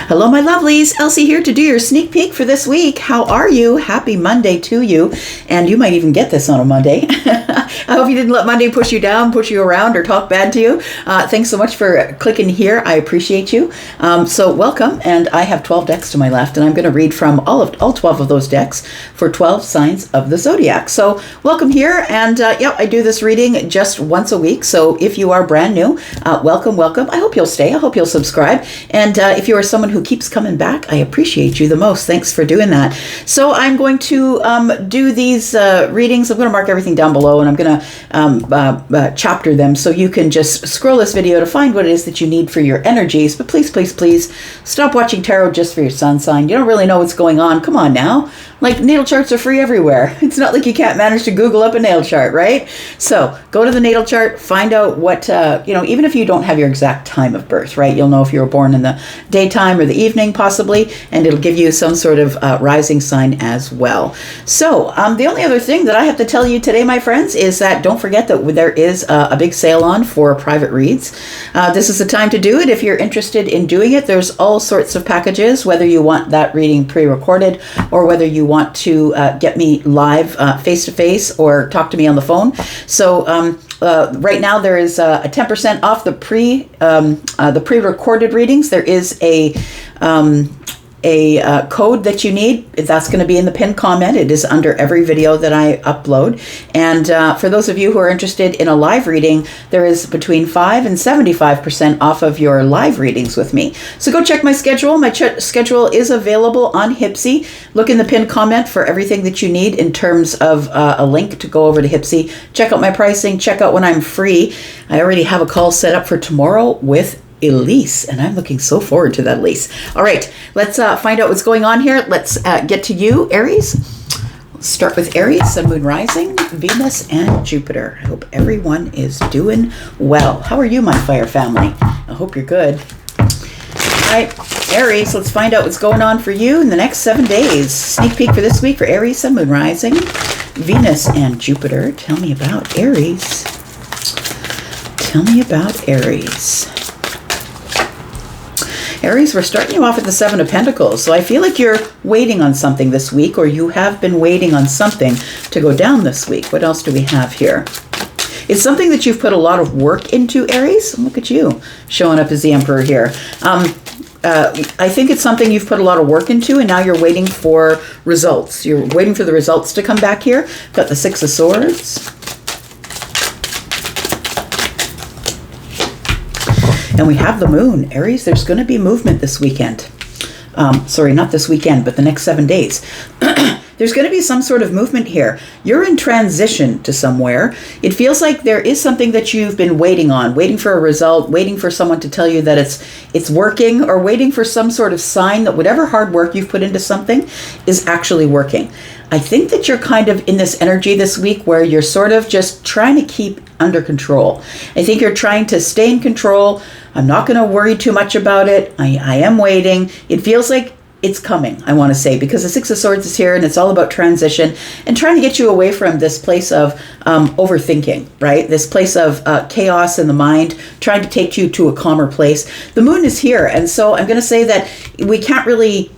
Hello, my lovelies. Elsie here to do your sneak peek for this week. How are you? Happy Monday to you. And you might even get this on a Monday. I hope you didn't let Monday push you down, push you around, or talk bad to you. Thanks so much for clicking here. I appreciate you. So welcome. And I have 12 decks to my left, and I'm going to read from all 12 of those decks for 12 signs of the Zodiac. So welcome here. And I do this reading just once a week. So if you are brand new, welcome. I hope you'll stay. I hope you'll subscribe. And if you are someone who keeps coming back, I appreciate you the most. Thanks for doing that. So I'm going to do these readings. I'm going to mark everything down below, and I'm going to chapter them so you can just scroll this video to find what it is that you need for your energies. But please, please, please stop watching tarot just for your sun sign. You don't really know what's going on. Come on now. Like, natal charts are free everywhere. It's not like you can't manage to Google up a natal chart, right? So go to the natal chart, find out what, even if you don't have your exact time of birth, right? You'll know if you were born in the daytime or the evening, possibly, and it'll give you some sort of rising sign as well. So the only other thing that I have to tell you today, my friends, is that don't forget that there is a big sale on for private reads. This is the time to do it. If you're interested in doing it, there's all sorts of packages, whether you want that reading pre-recorded or whether you want to get me live face-to-face or talk to me on the phone. So right now there is a 10% off the pre-recorded readings. There is a code that you need. That's going to be in the pinned comment. It is under every video that I upload. And for those of you who are interested in a live reading, there is between 5 and 75% off of your live readings with me. So go check my schedule. My schedule is available on Hipsy. Look in the pinned comment for everything that you need in terms of a link to go over to Hipsy. Check out my pricing. Check out when I'm free. I already have a call set up for tomorrow with Elise, and I'm looking so forward to that, Elise. All right, let's find out what's going on here. Let's get to you, Aries. Let's start with Aries, Sun, Moon, Rising, Venus, and Jupiter. I hope everyone is doing well. How are you, my fire family? I hope you're good. All right, Aries, let's find out what's going on for you in the next 7 days. Sneak peek for this week for Aries, Sun, Moon, Rising, Venus, and Jupiter. Tell me about Aries. Tell me about Aries. Aries, we're starting you off at the 7 of Pentacles. So I feel like you're waiting on something this week, or you have been waiting on something to go down this week. What else do we have here? It's something that you've put a lot of work into, Aries. Look at you showing up as the Emperor here. I think it's something you've put a lot of work into, and now you're waiting for results. You're waiting for the results to come back here. Got the 6 of Swords. And we have the moon. Aries, there's going to be movement this weekend. Sorry, not this weekend, but the next 7 days. There's going to be some sort of movement here. You're in transition to somewhere. It feels like there is something that you've been waiting on, waiting for a result, waiting for someone to tell you that it's working, or waiting for some sort of sign that whatever hard work you've put into something is actually working. I think that you're kind of in this energy this week where you're sort of just trying to keep under control. I think you're trying to stay in control. I'm not going to worry too much about it. I am waiting. It feels like it's coming, I want to say, because the 6 of Swords is here, and it's all about transition and trying to get you away from this place of overthinking, right? This place of chaos in the mind, trying to take you to a calmer place. The moon is here, and so I'm going to say that we can't really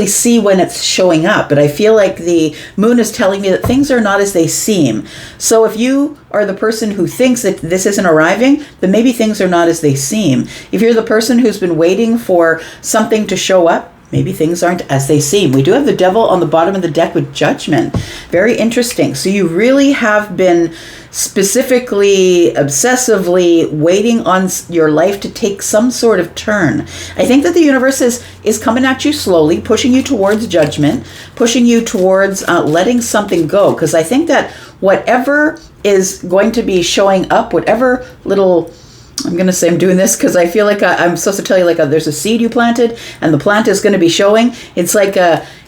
see when it's showing up, but I feel like the moon is telling me that things are not as they seem. So if you are the person who thinks that this isn't arriving, then maybe things are not as they seem. If you're the person who's been waiting for something to show up, maybe things aren't as they seem. We do have the Devil on the bottom of the deck with Judgment. Very interesting. So you really have been specifically, obsessively waiting on your life to take some sort of turn. I think that the universe is coming at you slowly, pushing you towards judgment, pushing you towards letting something go. Because I think that whatever is going to be showing up, whatever little... I'm going to say I'm doing this because I feel like I'm supposed to tell you, like, there's a seed you planted and the plant is going to be showing. It's like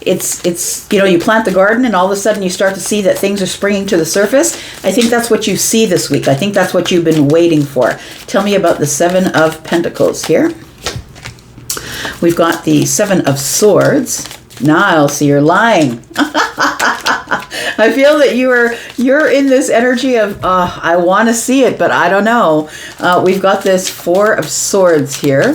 it's you plant the garden and all of a sudden you start to see that things are springing to the surface. I think that's what you see this week. I think that's what you've been waiting for. Tell me about the 7 of Pentacles here. We've got the 7 of Swords. Now I'll see you're lying. I feel that you're in this energy of, I want to see it, but I don't know. We've got this 4 of Swords here.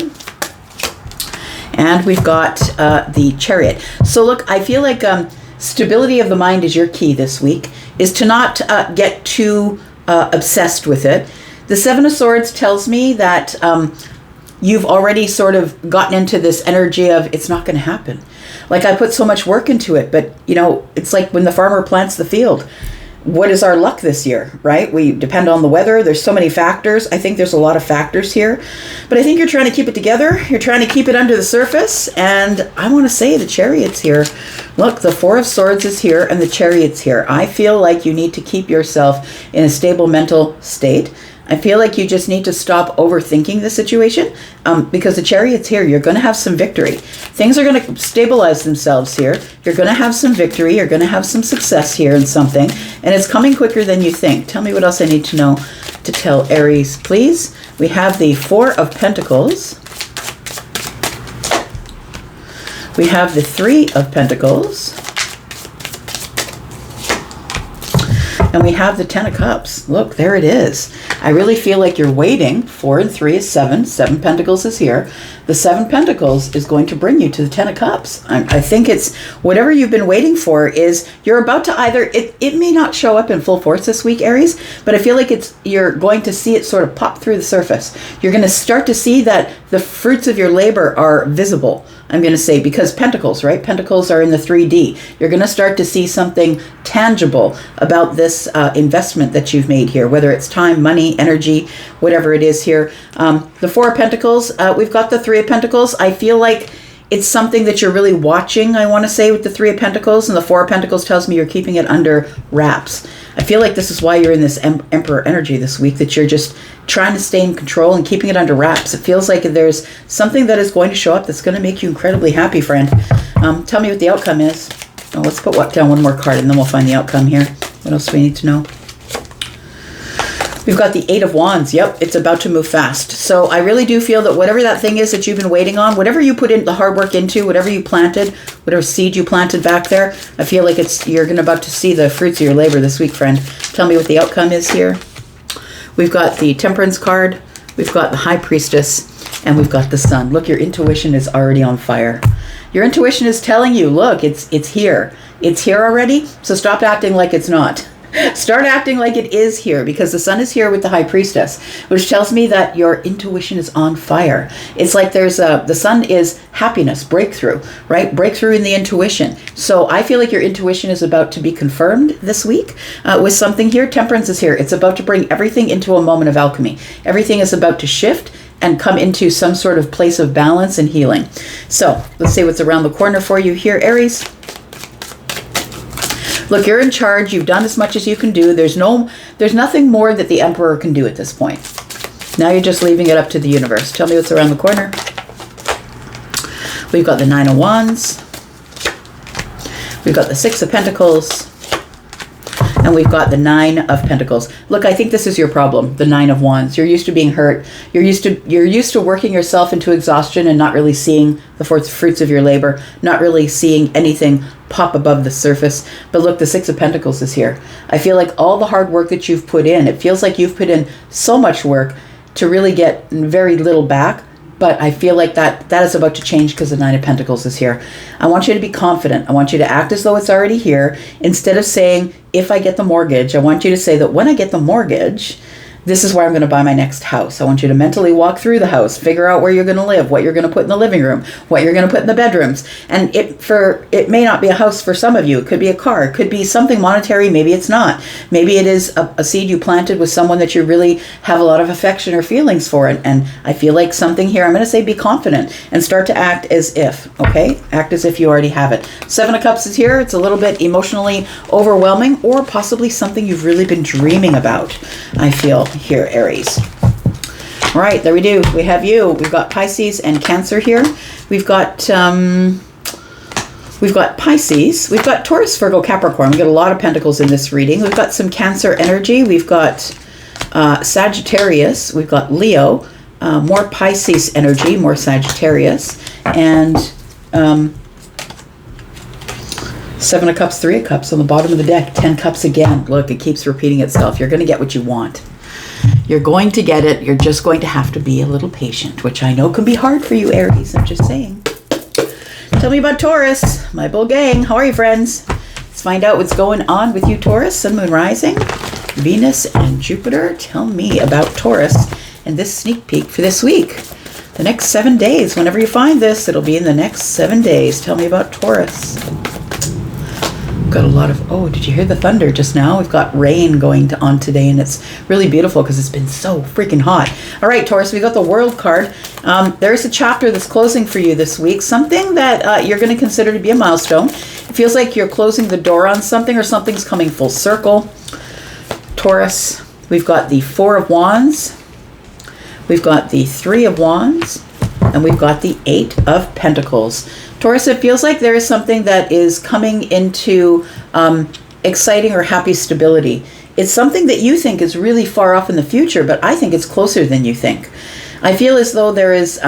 And we've got the Chariot. So look, I feel like stability of the mind is your key this week, is to not get too obsessed with it. The Seven of Swords tells me that you've already sort of gotten into this energy of it's not going to happen. Like, I put so much work into it, but you know, it's like when the farmer plants the field. What is our luck this year, right? We depend on the weather. There's so many factors. I think there's a lot of factors here, but I think you're trying to keep it together. You're trying to keep it under the surface. And I want to say the Chariot's here. Look, the Four of Swords is here and the Chariot's here. I feel like you need to keep yourself in a stable mental state. I feel like you just need to stop overthinking the situation because the Chariot's here. You're going to have some victory. Things are going to stabilize themselves here. You're going to have some victory. You're going to have some success here in something. And it's coming quicker than you think. Tell me what else I need to know to tell Aries, please. We have the Four of Pentacles. We have the Three of Pentacles. And we have the Ten of Cups. Look, there it is. I really feel like you're waiting. 4 and 3 is 7. 7 Pentacles is here. The 7 Pentacles is going to bring you to the Ten of Cups. I think it's whatever you've been waiting for is you're about to either, it may not show up in full force this week, Aries, but I feel like you're going to see it sort of pop through the surface. You're going to start to see that the fruits of your labor are visible. I'm going to say, because Pentacles, right? Pentacles are in the 3D. You're going to start to see something tangible about this investment that you've made here, whether it's time, money, energy, whatever it is here. The Four of Pentacles, we've got the Three of Pentacles. I feel like it's something that you're really watching, I want to say, with the Three of Pentacles, and the Four of Pentacles tells me you're keeping it under wraps. I feel like this is why you're in this Emperor energy this week, that you're just trying to stay in control and keeping it under wraps. It feels like there's something that is going to show up that's going to make you incredibly happy, friend. Tell me what the outcome is. Oh, let's put down one more card and then we'll find the outcome here. What else do we need to know? We've got the Eight of Wands. Yep, it's about to move fast. So I really do feel that whatever that thing is that you've been waiting on, whatever you put in the hard work into, whatever you planted, whatever seed you planted back there, I feel like you're about to see the fruits of your labor this week, friend. Tell me what the outcome is here. We've got the Temperance card, we've got the High Priestess, and we've got the Sun. Look, your intuition is already on fire. Your intuition is telling you, look, it's here. It's here already, so stop acting like it's not. Start acting like it is here, because the Sun is here with the High Priestess, which tells me that your intuition is on fire. It's like the Sun is happiness, breakthrough, right? Breakthrough in the intuition. So I feel like your intuition is about to be confirmed this week with something here. Temperance is here. It's about to bring everything into a moment of alchemy. Everything is about to shift and come into some sort of place of balance and healing. So let's see what's around the corner for you here, Aries. Look, you're in charge. You've done as much as you can do. There's nothing more that the Emperor can do at this point. Now you're just leaving it up to the universe. Tell me what's around the corner. We've got the Nine of Wands. We've got the Six of Pentacles. And we've got the Nine of Pentacles. Look, I think this is your problem, the Nine of Wands. You're used to being hurt. You're used to working yourself into exhaustion and not really seeing the fruits of your labor, not really seeing anything pop above the surface. But look, the Six of Pentacles is here. I feel like all the hard work that you've put in, it feels like you've put in so much work to really get very little back. But I feel like that is about to change because the Nine of Pentacles is here. I want you to be confident. I want you to act as though it's already here. Instead of saying, if I get the mortgage, I want you to say that when I get the mortgage, this is where I'm going to buy my next house. I want you to mentally walk through the house, figure out where you're going to live, what you're going to put in the living room, what you're going to put in the bedrooms. And it may not be a house for some of you. It could be a car. It could be something monetary. Maybe it's not. Maybe it is a seed you planted with someone that you really have a lot of affection or feelings for. And I feel like something here, I'm going to say be confident and start to act as if, okay? Act as if you already have it. Seven of Cups is here. It's a little bit emotionally overwhelming, or possibly something you've really been dreaming about, I feel here, Aries. All right, there we do. We have you. We've got Pisces and Cancer here. We've got Pisces. We've got Taurus, Virgo, Capricorn. We've got a lot of pentacles in this reading. We've got some Cancer energy. We've got Sagittarius. We've got Leo. More Pisces energy, more Sagittarius. And Seven of Cups, Three of Cups on the bottom of the deck. 10 Cups again. Look, it keeps repeating itself. You're going to get what you want. You're going to get it. You're just going to have to be a little patient, which I know can be hard for you, Aries. I'm just saying. Tell me about Taurus, my bull gang. How are you, friends? Let's find out what's going on with you, Taurus. Sun, moon, rising, Venus, and Jupiter. Tell me about Taurus and this sneak peek for this week. The next 7 days. Whenever you find this, it'll be in the next 7 days. Tell me about Taurus. Got a lot of, oh, did you hear the thunder just now? We've got rain going on today, and it's really beautiful because it's been so freaking hot. All right, Taurus, we got the World card. There's a chapter that's closing for you this week, something that you're going to consider to be a milestone. It feels like you're closing the door on something, or something's coming full circle. Taurus, we've got the Four of Wands, we've got the Three of Wands, and we've got the Eight of Pentacles. Taurus, it feels like there is something that is coming into exciting or happy stability. It's something that you think is really far off in the future, but I think it's closer than you think. I feel as though there is,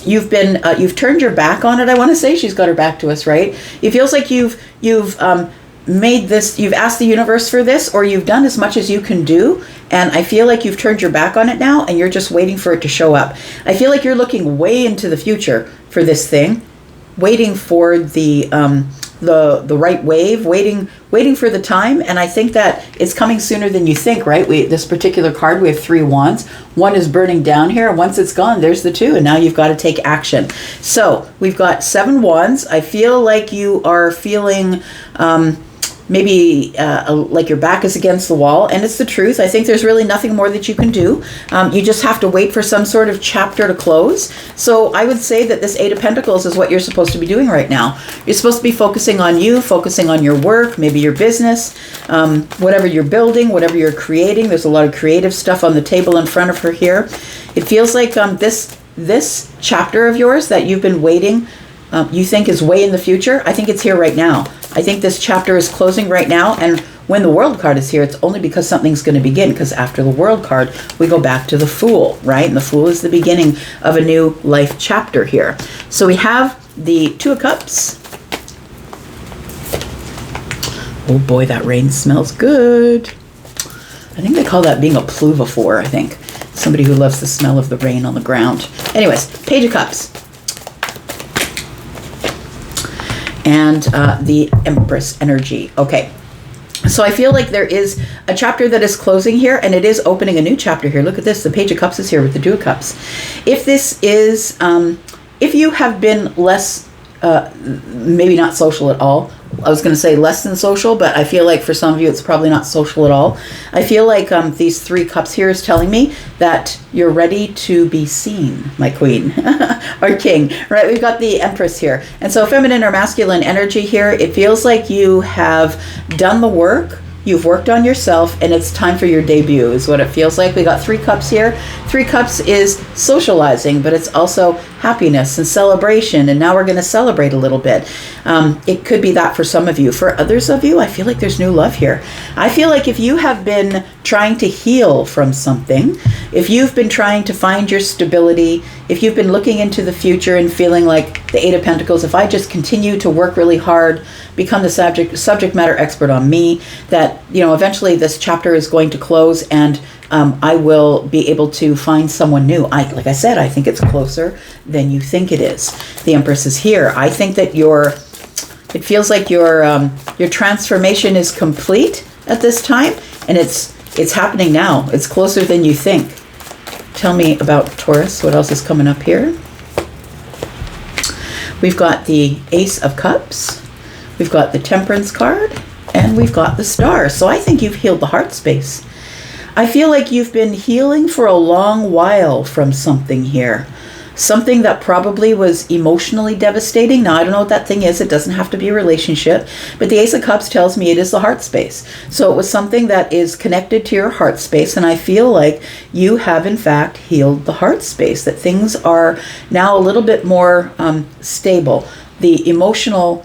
you've turned your back on it, I want to say. She's got her back to us, right? It feels like you've made this, you've asked the universe for this, or you've done as much as you can do, and I feel like you've turned your back on it now, and you're just waiting for it to show up. I feel like you're looking way into the future for this thing, waiting for the right wave, waiting for the time, and I think that it's coming sooner than you think, right? This particular card, we have 3 wands. One is burning down here, and once it's gone, there's the 2, and now you've got to take action. So we've got 7 wands. I feel like you are feeling maybe like your back is against the wall, and it's the truth. I think there's really nothing more that you can do. You just have to wait for some sort of chapter to close. So I would say that this Eight of Pentacles is what you're supposed to be doing right now. You're supposed to be focusing on you, focusing on your work, maybe your business, whatever you're building, whatever you're creating. There's a lot of creative stuff on the table in front of her here. It feels like this chapter of yours that you've been waiting, you think is way in the future. I think it's here right now. I think this chapter is closing right now, and when the World card is here, it's only because something's going to begin, because after the World card, we go back to the Fool, right? And the Fool is the beginning of a new life chapter here. So we have the Two of Cups. Oh boy, that rain smells good. I think they call that being a pluviphore, I think. Somebody who loves the smell of the rain on the ground. Anyways, Page of Cups. And the Empress energy. Okay, so I feel like there is a chapter that is closing here, and it is opening a new chapter here. Look at this. The Page of Cups is here with the Two of Cups. If this is, if you have been less, maybe not social at all, I was going to say less than social, but I feel like for some of you it's probably not social at all. I feel like these 3 cups here is telling me that you're ready to be seen, my queen or king, right? We've got the Empress here. And so feminine or masculine energy here, it feels like you have done the work. You've worked on yourself, and it's time for your debut is what it feels like. We got 3 cups here. 3 cups is socializing, but it's also happiness and celebration, and now we're going to celebrate a little bit. It could be that for some of you. For others of you, I feel like there's new love here. I feel like if you have been trying to heal from something, if you've been trying to find your stability, if you've been looking into the future and feeling like the Eight of Pentacles, if I just continue to work really hard, become the subject matter expert on me, that, you know, eventually this chapter is going to close, and I will be able to find someone new. Like I said, I think it's closer than you think it is. The Empress is here. I think that it feels like your transformation is complete at this time, and it's happening now. It's closer than you think. Tell me about Taurus. What else is coming up here? We've got the Ace of Cups. We've got the Temperance card, and we've got the Star. So I think you've healed the heart space. I feel like you've been healing for a long while from something here. Something that probably was emotionally devastating. Now, I don't know what that thing is. It doesn't have to be a relationship. But the Ace of Cups tells me it is the heart space. So it was something that is connected to your heart space. And I feel like you have, in fact, healed the heart space. That things are now a little bit more stable. The emotional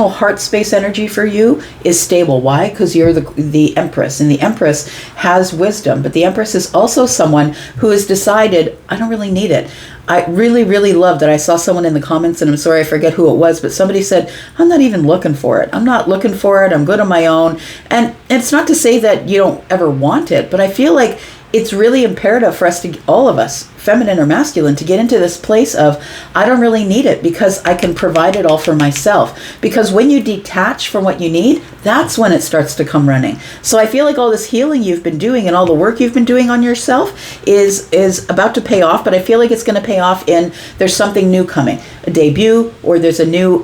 heart space energy for you is stable. Why? Because you're the Empress, and the Empress has wisdom, but the Empress is also someone who has decided, I don't really need it. I really, really love that I saw someone in the comments, and I'm sorry, I forget who it was, but somebody said, I'm not even looking for it. I'm not looking for it. I'm good on my own. And it's not to say that you don't ever want it, but I feel like it's really imperative for us to, all of us, feminine or masculine, to get into this place of, I don't really need it because I can provide it all for myself. Because when you detach from what you need, that's when it starts to come running. So I feel like all this healing you've been doing and all the work you've been doing on yourself is about to pay off, but I feel like it's going to pay off in, there's something new coming, a debut, or there's a new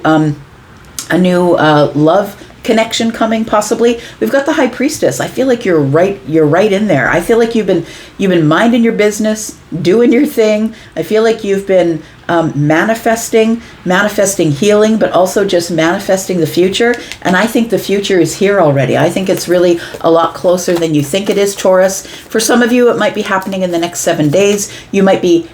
love connection coming, possibly. We've got the High Priestess. I feel like you're right in there. I feel like you've been minding your business, doing your thing. I feel like you've been manifesting healing, but also just manifesting the future. And I think the future is here already. I think it's really a lot closer than you think it is, Taurus. For some of you, it might be happening in the next 7 days.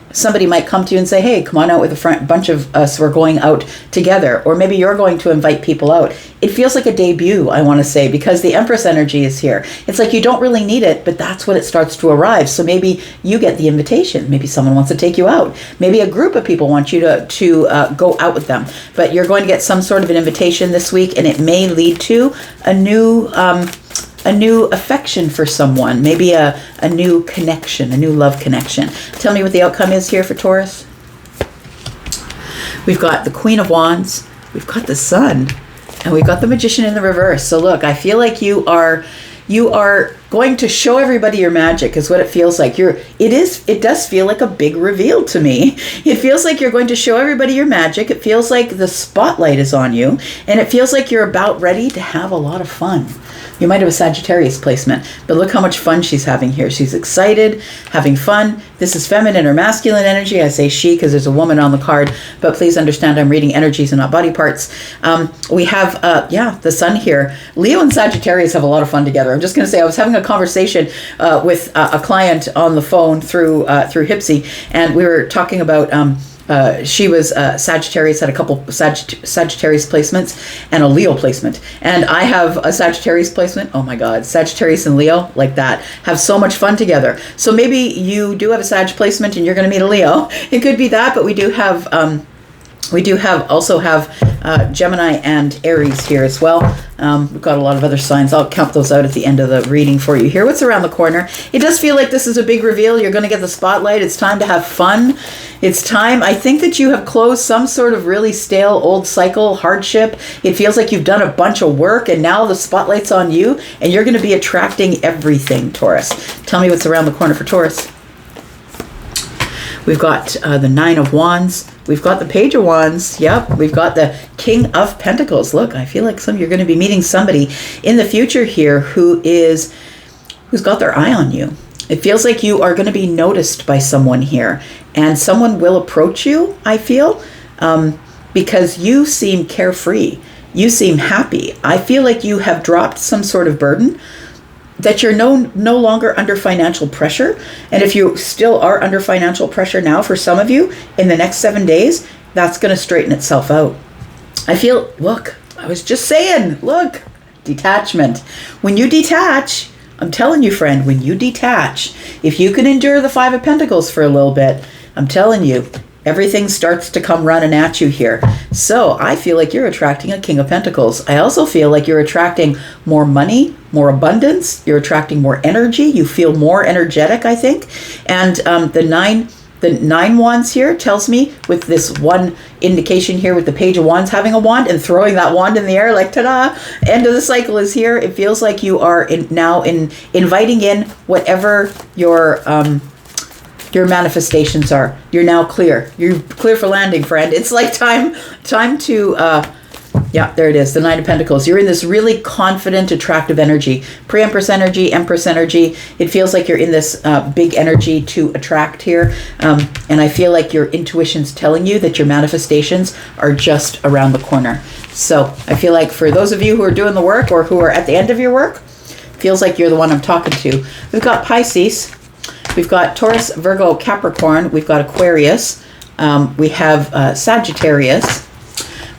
Somebody might come to you and say, hey, come on out with a bunch of us. We're going out together. Or maybe you're going to invite people out. It feels like a debut, I want to say, because the Empress energy is here. It's like you don't really need it, but that's when it starts to arrive. So maybe you get the invitation. Maybe someone wants to take you out. Maybe a group of people want you to go out with them. But you're going to get some sort of an invitation this week, and it may lead to a new affection for someone. Maybe a new connection, a new love connection. Tell me what the outcome is here for Taurus. We've got the Queen of Wands. We've got the Sun. And we've got the Magician in the reverse. So look, I feel like you are going to show everybody your magic, is what it feels like. It does feel like a big reveal to me. It feels like you're going to show everybody your magic. It feels like the spotlight is on you, and it feels like you're about ready to have a lot of fun. You might have a Sagittarius placement, but look how much fun she's having here. She's excited, having fun. This is feminine or masculine energy. I say she because there's a woman on the card, but please understand I'm reading energies and not body parts. We have, the Sun here. Leo and Sagittarius have a lot of fun together. I'm just going to say I was having a conversation with a client on the phone through Hipsy, and we were talking about she was Sagittarius, had a couple Sagittarius placements and a Leo placement. And I have a Sagittarius placement. Oh my God, Sagittarius and Leo, like that, have so much fun together. So maybe you do have a Sag placement and you're going to meet a Leo. It could be that, but we do have Gemini and Aries here as well. We've got a lot of other signs. I'll count those out at the end of the reading for you here. What's around the corner? It does feel like this is a big reveal. You're going to get the spotlight. It's time to have fun. It's time. I think that you have closed some sort of really stale old cycle, hardship. It feels like you've done a bunch of work, and now the spotlight's on you, and you're going to be attracting everything, Taurus. Tell me what's around the corner for Taurus. We've got the Nine of Wands. We've got the Page of Wands. Yep. We've got the King of Pentacles. Look, I feel like you're going to be meeting somebody in the future here who's got their eye on you. It feels like you are going to be noticed by someone here, and someone will approach you, I feel, because you seem carefree. You seem happy. I feel like you have dropped some sort of burden, that you're no longer under financial pressure. And if you still are under financial pressure now, for some of you, in the next 7 days, that's going to straighten itself out. I feel, look, I was just saying, look, detachment. When you detach, I'm telling you, friend, when you detach, if you can endure the Five of Pentacles for a little bit, I'm telling you, everything starts to come running at you here. So I feel like you're attracting a King of Pentacles. I also feel like you're attracting more money, more abundance. You're attracting more energy. You feel more energetic, I think. And the nine wands here tells me, with this one indication here with the Page of Wands having a wand and throwing that wand in the air like ta-da, end of the cycle is here. It feels like you are now inviting in whatever your manifestations are. You're now clear. You're clear for landing, friend. It's like time to there it is, the Nine of Pentacles. You're in this really confident, attractive energy. Pre-Empress energy, Empress energy. It feels like you're in this big energy to attract here. And I feel like your intuition's telling you that your manifestations are just around the corner. So I feel like for those of you who are doing the work or who are at the end of your work, feels like you're the one I'm talking to. We've got Pisces. We've got Taurus, Virgo, Capricorn. We've got Aquarius. We have Sagittarius.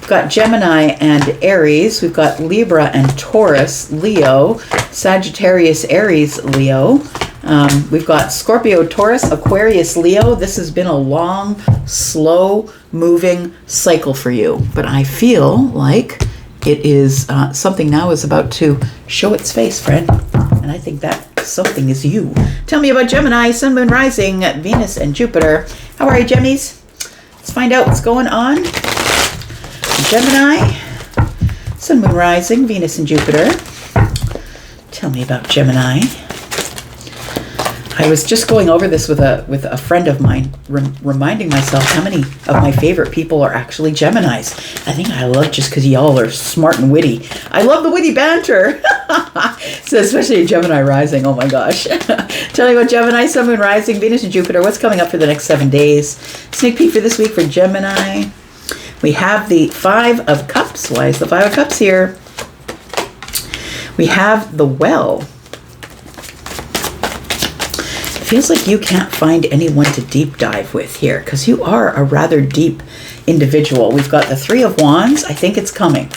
We've got Gemini and Aries. We've got Libra and Taurus, Leo, Sagittarius, Aries, Leo. We've got Scorpio, Taurus, Aquarius, Leo. This has been a long, slow moving cycle for you, but I feel like it is something now is about to show its face, friend. And I think that something is you. Tell me about Gemini, Sun, Moon, Rising, Venus, and Jupiter. How are you, Gemmies? Let's find out what's going on. Gemini, Sun, Moon, Rising, Venus, and Jupiter. Tell me about Gemini. I was just going over this with a friend of mine, reminding myself how many of my favorite people are actually Geminis. I think I love just because y'all are smart and witty. I love the witty banter. So especially Gemini rising, oh my gosh. Tell me about Gemini, Sun, Moon, Rising, Venus, and Jupiter. What's coming up for the next 7 days? Sneak peek for this week for Gemini. We have the Five of Cups. Why is the Five of Cups here? We have the Well. Feels like you can't find anyone to deep dive with here because you are a rather deep individual. We've got the Three of Wands. I think it's coming.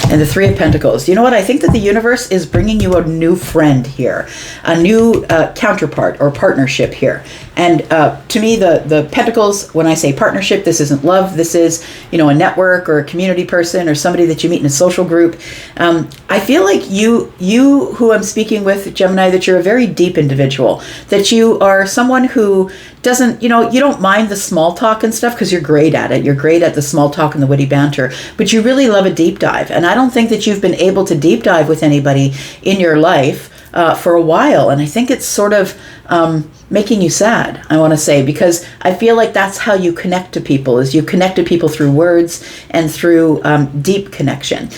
And the Three of Pentacles. You know what? I think that the universe is bringing you a new friend here, a new counterpart or partnership here. And to me, the Pentacles, when I say partnership, this isn't love. This is, you know, a network or a community person or somebody that you meet in a social group. I feel like you who I'm speaking with, Gemini, that you're a very deep individual, that you are someone who doesn't, you know, you don't mind the small talk and stuff because you're great at it. You're great at the small talk and the witty banter, but you really love a deep dive. And I don't think that you've been able to deep dive with anybody in your life for a while. And I think it's sort of making you sad, I want to say, because I feel like that's how you connect to people, is you connect to people through words and through deep connection.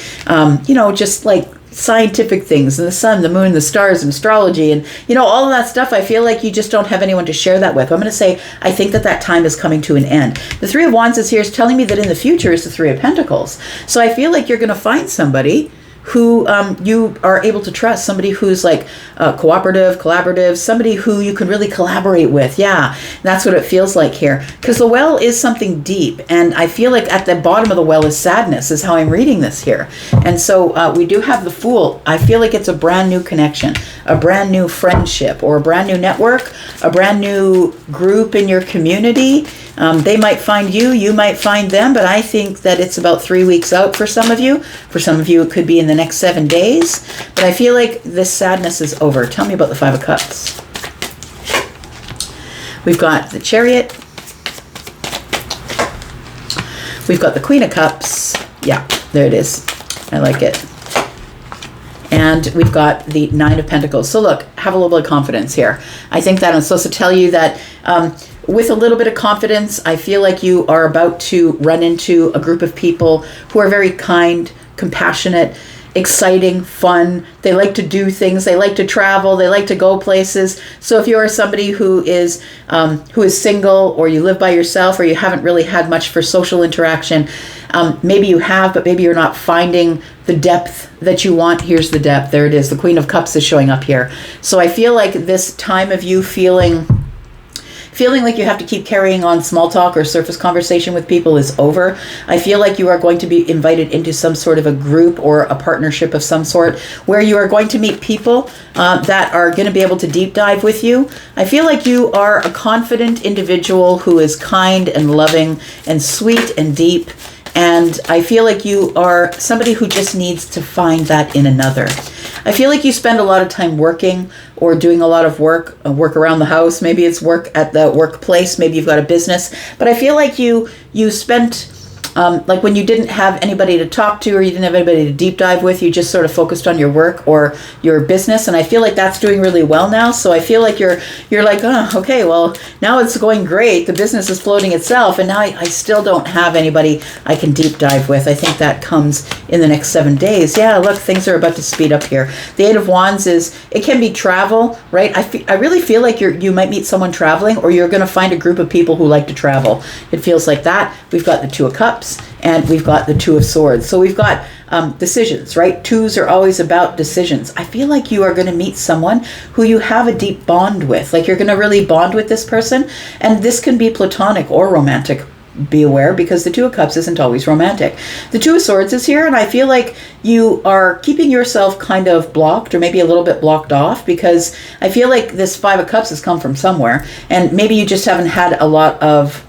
You know, just like scientific things and the sun, the moon, the stars, and astrology, and you know, all of that stuff. I feel like you just don't have anyone to share that with. I'm going to say I think that time is coming to an end. The Three of Wands is here, is telling me that in the future is the Three of Pentacles. So I feel like you're going to find somebody who you are able to trust, somebody who's like cooperative, collaborative, somebody who you can really collaborate with. Yeah, that's what it feels like here. Because the well is something deep. And I feel like at the bottom of the well is sadness, is how I'm reading this here. And so we do have the Fool. I feel like it's a brand new connection, a brand new friendship, or a brand new network, a brand new group in your community. They might find you, you might find them, but I think that it's about 3 weeks out for some of you. For some of you, it could be in the next 7 days. But I feel like this sadness is over. Tell me about the Five of Cups. We've got the Chariot. We've got the Queen of Cups. Yeah, there it is. I like it. And we've got the Nine of Pentacles. So look, have a little bit of confidence here. I think that I'm supposed to tell you that with a little bit of confidence, I feel like you are about to run into a group of people who are very kind, compassionate, exciting, fun. They like to do things. They like to travel. They like to go places. So if you are somebody who is single, or you live by yourself, or you haven't really had much for social interaction, maybe you have, but maybe you're not finding the depth that you want. Here's the depth. There it is. The Queen of Cups is showing up here. So I feel like this time of you feeling like you have to keep carrying on small talk or surface conversation with people is over. I feel like you are going to be invited into some sort of a group or a partnership of some sort where you are going to meet people that are going to be able to deep dive with you. I feel like you are a confident individual who is kind and loving and sweet and deep. And I feel like you are somebody who just needs to find that in another. I feel like you spend a lot of time working or doing a lot of work around the house. Maybe it's work at the workplace. Maybe you've got a business. But I feel like you spent, like when you didn't have anybody to talk to, or you didn't have anybody to deep dive with, you just sort of focused on your work or your business. And I feel like that's doing really well now. So I feel like you're like, oh, okay, well, now it's going great. The business is floating itself. And now I still don't have anybody I can deep dive with. I think that comes in the next 7 days. Yeah, look, things are about to speed up here. The Eight of Wands it can be travel, right? I really feel like you might meet someone traveling, or you're going to find a group of people who like to travel. It feels like that. We've got the Two of Cups. And we've got the Two of Swords. So we've got decisions, right? Twos are always about decisions. I feel like you are going to meet someone who you have a deep bond with. Like you're going to really bond with this person. And this can be platonic or romantic. Be aware, because the Two of Cups isn't always romantic. The Two of Swords is here, and I feel like you are keeping yourself kind of blocked, or maybe a little bit blocked off, because I feel like this Five of Cups has come from somewhere. And maybe you just haven't had a lot of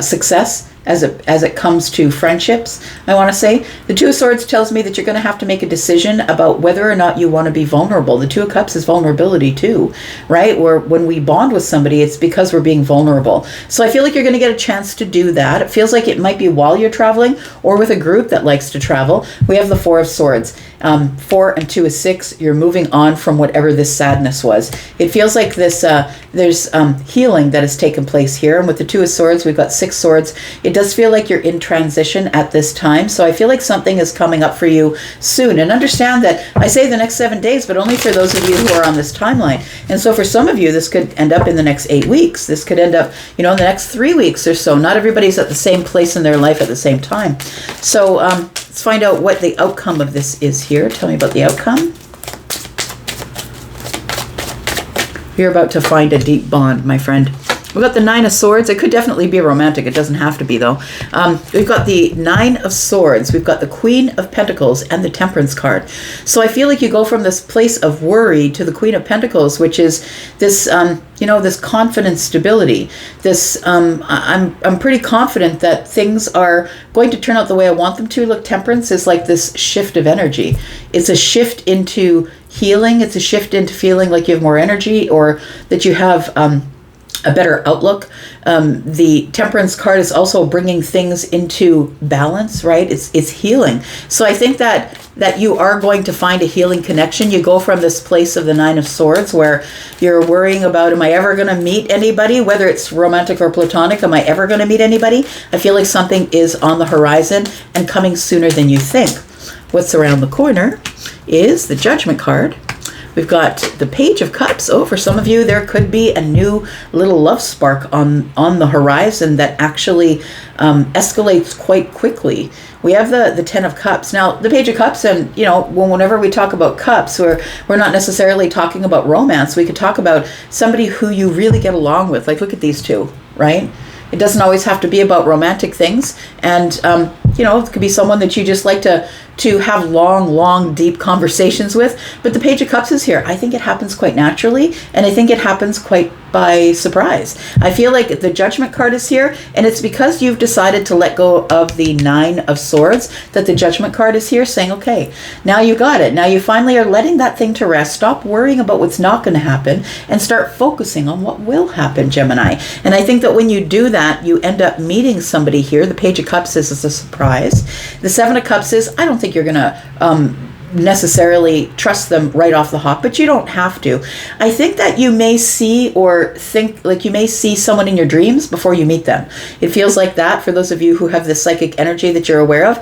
success as it comes to friendships, I want to say. The Two of Swords tells me that you're going to have to make a decision about whether or not you want to be vulnerable. The Two of Cups is vulnerability too, right? Where when we bond with somebody, it's because we're being vulnerable. So I feel like you're going to get a chance to do that. It feels like it might be while you're traveling or with a group that likes to travel. We have the Four of Swords. 4 and 2 is 6. You're moving on from whatever this sadness was. It feels like this. There's healing that has taken place here. And with the Two of Swords, we've got 6 swords. It does feel like you're in transition at this time. So I feel like something is coming up for you soon. And understand that I say the next 7 days, but only for those of you who are on this timeline. And so for some of you, this could end up in the next 8 weeks. This could end up, in the next 3 weeks or so. Not everybody's at the same place in their life at the same time. So let's find out what the outcome of this is here. Tell me about the outcome. You're about to find a deep bond, my friend. We've got the Nine of Swords. It could definitely be romantic. It doesn't have to be, though. We've got the Nine of Swords. We've got the Queen of Pentacles and the Temperance card. So I feel like you go from this place of worry to the Queen of Pentacles, which is this, this confident stability. This, I'm pretty confident that things are going to turn out the way I want them to. Look, Temperance is like this shift of energy. It's a shift into healing. It's a shift into feeling like you have more energy, or that you have a better outlook. The Temperance card is also bringing things into balance, right? It's healing. So I think that you are going to find a healing connection. You go from this place of the Nine of Swords where you're worrying about, am I ever going to meet anybody, whether it's romantic or platonic? Am I ever going to meet anybody? I feel like something is on the horizon and coming sooner than you think. What's around the corner is the Judgment card. We've got the Page of Cups. Oh, for some of you, there could be a new little love spark on the horizon that actually escalates quite quickly. We have the Ten of Cups. Now, the Page of Cups, and, whenever we talk about cups, we're not necessarily talking about romance. We could talk about somebody who you really get along with. Like, look at these two, right? It doesn't always have to be about romantic things. And, it could be someone that you just like to have long, deep conversations with. But the Page of Cups is here. I think it happens quite naturally. And I think it happens quite by surprise. I feel like the Judgment card is here. And it's because you've decided to let go of the Nine of Swords that the Judgment card is here, saying, okay, now you got it. Now you finally are letting that thing to rest. Stop worrying about what's not going to happen and start focusing on what will happen, Gemini. And I think that when you do that, you end up meeting somebody here. The Page of Cups is a surprise. The Seven of Cups is, I don't think you're going to necessarily trust them right off the hop, but you don't have to. I think that you may see or think like you may see someone in your dreams before you meet them. It feels like that for those of you who have this psychic energy that you're aware of.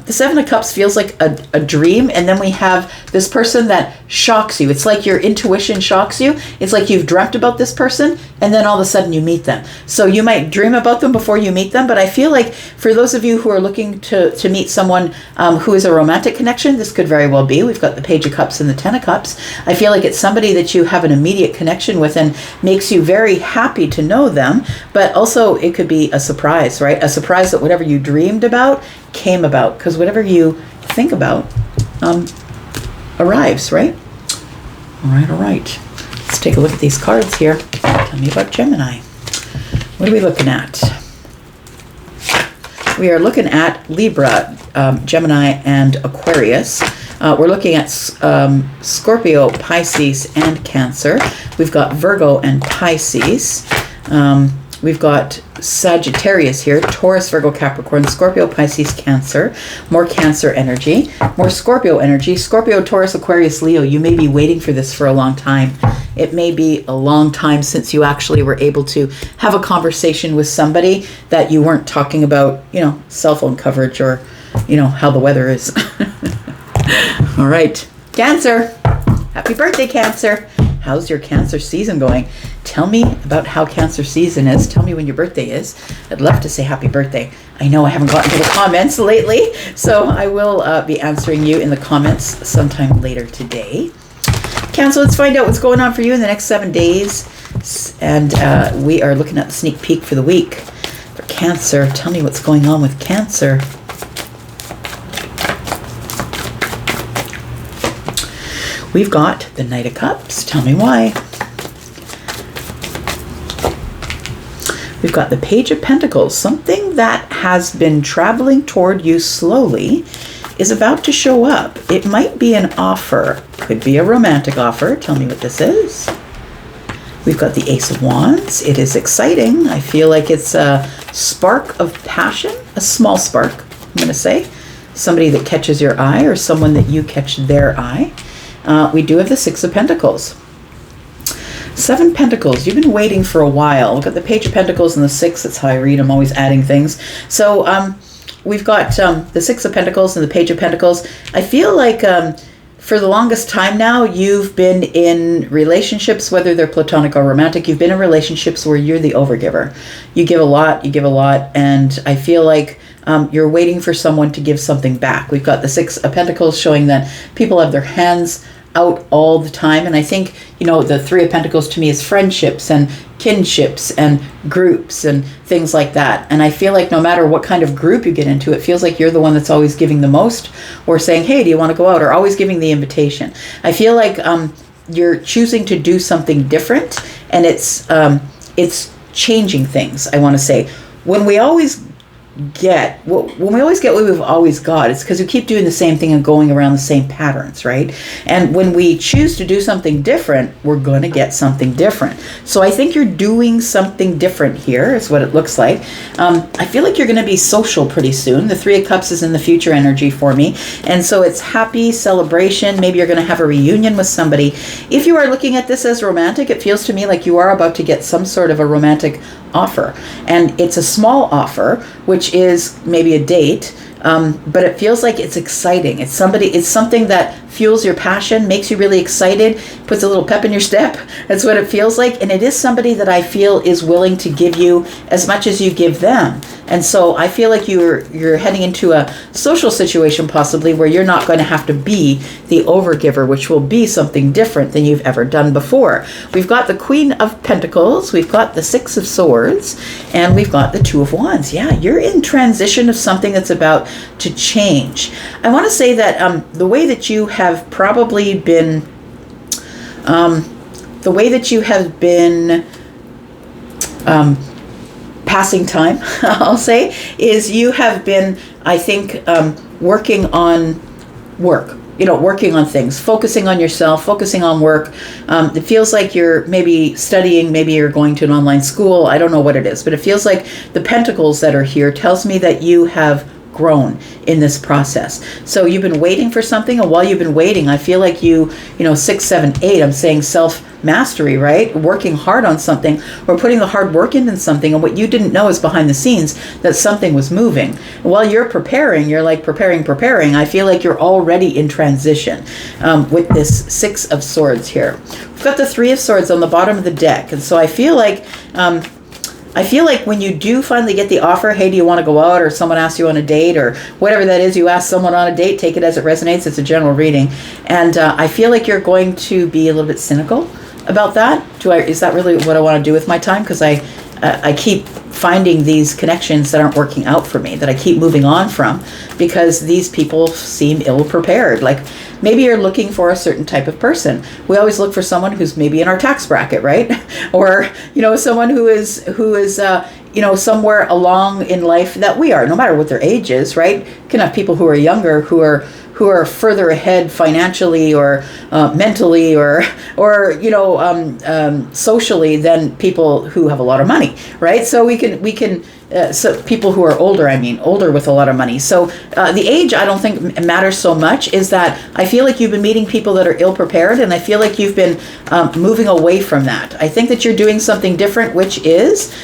The Seven of Cups feels like a dream, and then we have this person that shocks you. It's like your intuition shocks you. It's like you've dreamt about this person, and then all of a sudden you meet them. So you might dream about them before you meet them, but I feel like for those of you who are looking to meet someone who is a romantic connection, this could very well be. We've got the Page of Cups and the Ten of Cups. I feel like it's somebody that you have an immediate connection with and makes you very happy to know them, but also it could be a surprise, right? A surprise that whatever you dreamed about came about, because whatever you think about arrives, right? All right. Let's take a look at these cards here. Tell me about Gemini. What are we looking at? We are looking at Libra, Gemini, and Aquarius. We're looking at Scorpio, Pisces, and Cancer. We've got Virgo and Pisces. We've got Sagittarius here, Taurus, Virgo, Capricorn, Scorpio, Pisces, Cancer. More Cancer energy, more Scorpio energy. Scorpio, Taurus, Aquarius, Leo. You may be waiting for this for a long time. It may be a long time since you actually were able to have a conversation with somebody that you weren't talking about, cell phone coverage or, how the weather is. All right, Cancer. Happy birthday, Cancer. How's your Cancer season going? Tell me about how Cancer season is. Tell me when your birthday is. I'd love to say happy birthday. I know I haven't gotten to the comments lately, so I will be answering you in the comments sometime later today. Cancer, let's find out what's going on for you in the next 7 days. And we are looking at the sneak peek for the week. For Cancer, tell me what's going on with Cancer. We've got the Knight of Cups. Tell me why. We've got the Page of Pentacles. Something that has been traveling toward you slowly is about to show up. It might be an offer. Could be a romantic offer. Tell me what this is. We've got the Ace of Wands. It is exciting. I feel like it's a spark of passion, a small spark, I'm going to say. Somebody that catches your eye or someone that you catch their eye. We do have the Six of Pentacles. Seven Pentacles. You've been waiting for a while. We've got the Page of Pentacles and the Six. That's how I read. I'm always adding things. So we've got the Six of Pentacles and the Page of Pentacles. I feel like for the longest time now, you've been in relationships, whether they're platonic or romantic. You've been in relationships where you're the overgiver. You give a lot, and I feel like you're waiting for someone to give something back. We've got the Six of Pentacles showing that people have their hands out all the time. And I think, the Three of Pentacles to me is friendships and kinships and groups and things like that. And I feel like no matter what kind of group you get into, it feels like you're the one that's always giving the most or saying, hey, do you want to go out? Or always giving the invitation. I feel like you're choosing to do something different, and it's changing things, I want to say. When we always get what we've always got, it's because we keep doing the same thing and going around the same patterns, right? And when we choose to do something different, we're going to get something different. So I think you're doing something different here, is what it looks like. I feel like you're going to be social pretty soon. The Three of Cups is in the future energy for me. And so it's happy celebration. Maybe you're going to have a reunion with somebody. If you are looking at this as romantic, it feels to me like you are about to get some sort of a romantic offer. And it's a small offer, which is maybe a date, but it feels like it's exciting. It's something that fuels your passion, makes you really excited, puts a little pep in your step. That's what it feels like. And it is somebody that I feel is willing to give you as much as you give them. And so I feel like you're heading into a social situation possibly where you're not going to have to be the overgiver, which will be something different than you've ever done before. We've got the Queen of Pentacles, we've got the Six of Swords, and we've got the Two of Wands. Yeah, you're in transition of something that's about to change. I want to say that the way that you have probably been, passing time, I'll say, is you have been, I think, working on work, working on things, focusing on yourself, focusing on work. It feels like you're maybe studying, maybe you're going to an online school. I don't know what it is, but it feels like the pentacles that are here tells me that you have grown in this process. So you've been waiting for something, and while you've been waiting, I feel like 6, 7, 8, I'm saying self-mastery, right? Working hard on something or putting the hard work into something, and what you didn't know is behind the scenes that something was moving. While you're preparing, you're like preparing. I feel like you're already in transition with this Six of Swords here. We've got the Three of Swords on the bottom of the deck, and so I feel like when you do finally get the offer, hey, do you want to go out, or someone asks you on a date, or whatever that is, you ask someone on a date, take it as it resonates. It's a general reading. And I feel like you're going to be a little bit cynical about that. Is that really what I want to do with my time? Because I keep finding these connections that aren't working out for me, that I keep moving on from, because these people seem ill-prepared. Like, maybe you're looking for a certain type of person. We always look for someone who's maybe in our tax bracket, right? Or, someone who is somewhere along in life that we are, no matter what their age is, right? You can have people who are younger, who are further ahead financially or mentally or socially than people who have a lot of money, right? So we can so people who are older, older with a lot of money. So the age, I don't think matters so much, is that I feel like you've been meeting people that are ill-prepared, and I feel like you've been moving away from that. I think that you're doing something different, which is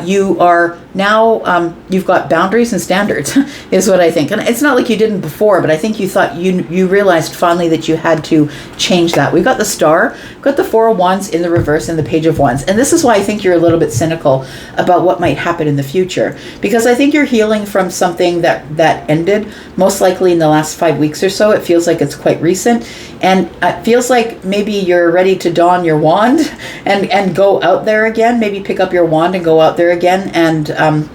you are now, you've got boundaries and standards, is what I think. And it's not like you didn't before, but I think you thought you realized finally that you had to change that. We've got the Star, we've got the Four of Wands in the reverse, and the Page of Wands. And this is why I think you're a little bit cynical about what might happen in the future. Because I think you're healing from something that ended, most likely in the last 5 weeks or so. It feels like it's quite recent. And it feels like maybe you're ready to don your wand and go out there again. Maybe pick up your wand and go out there again and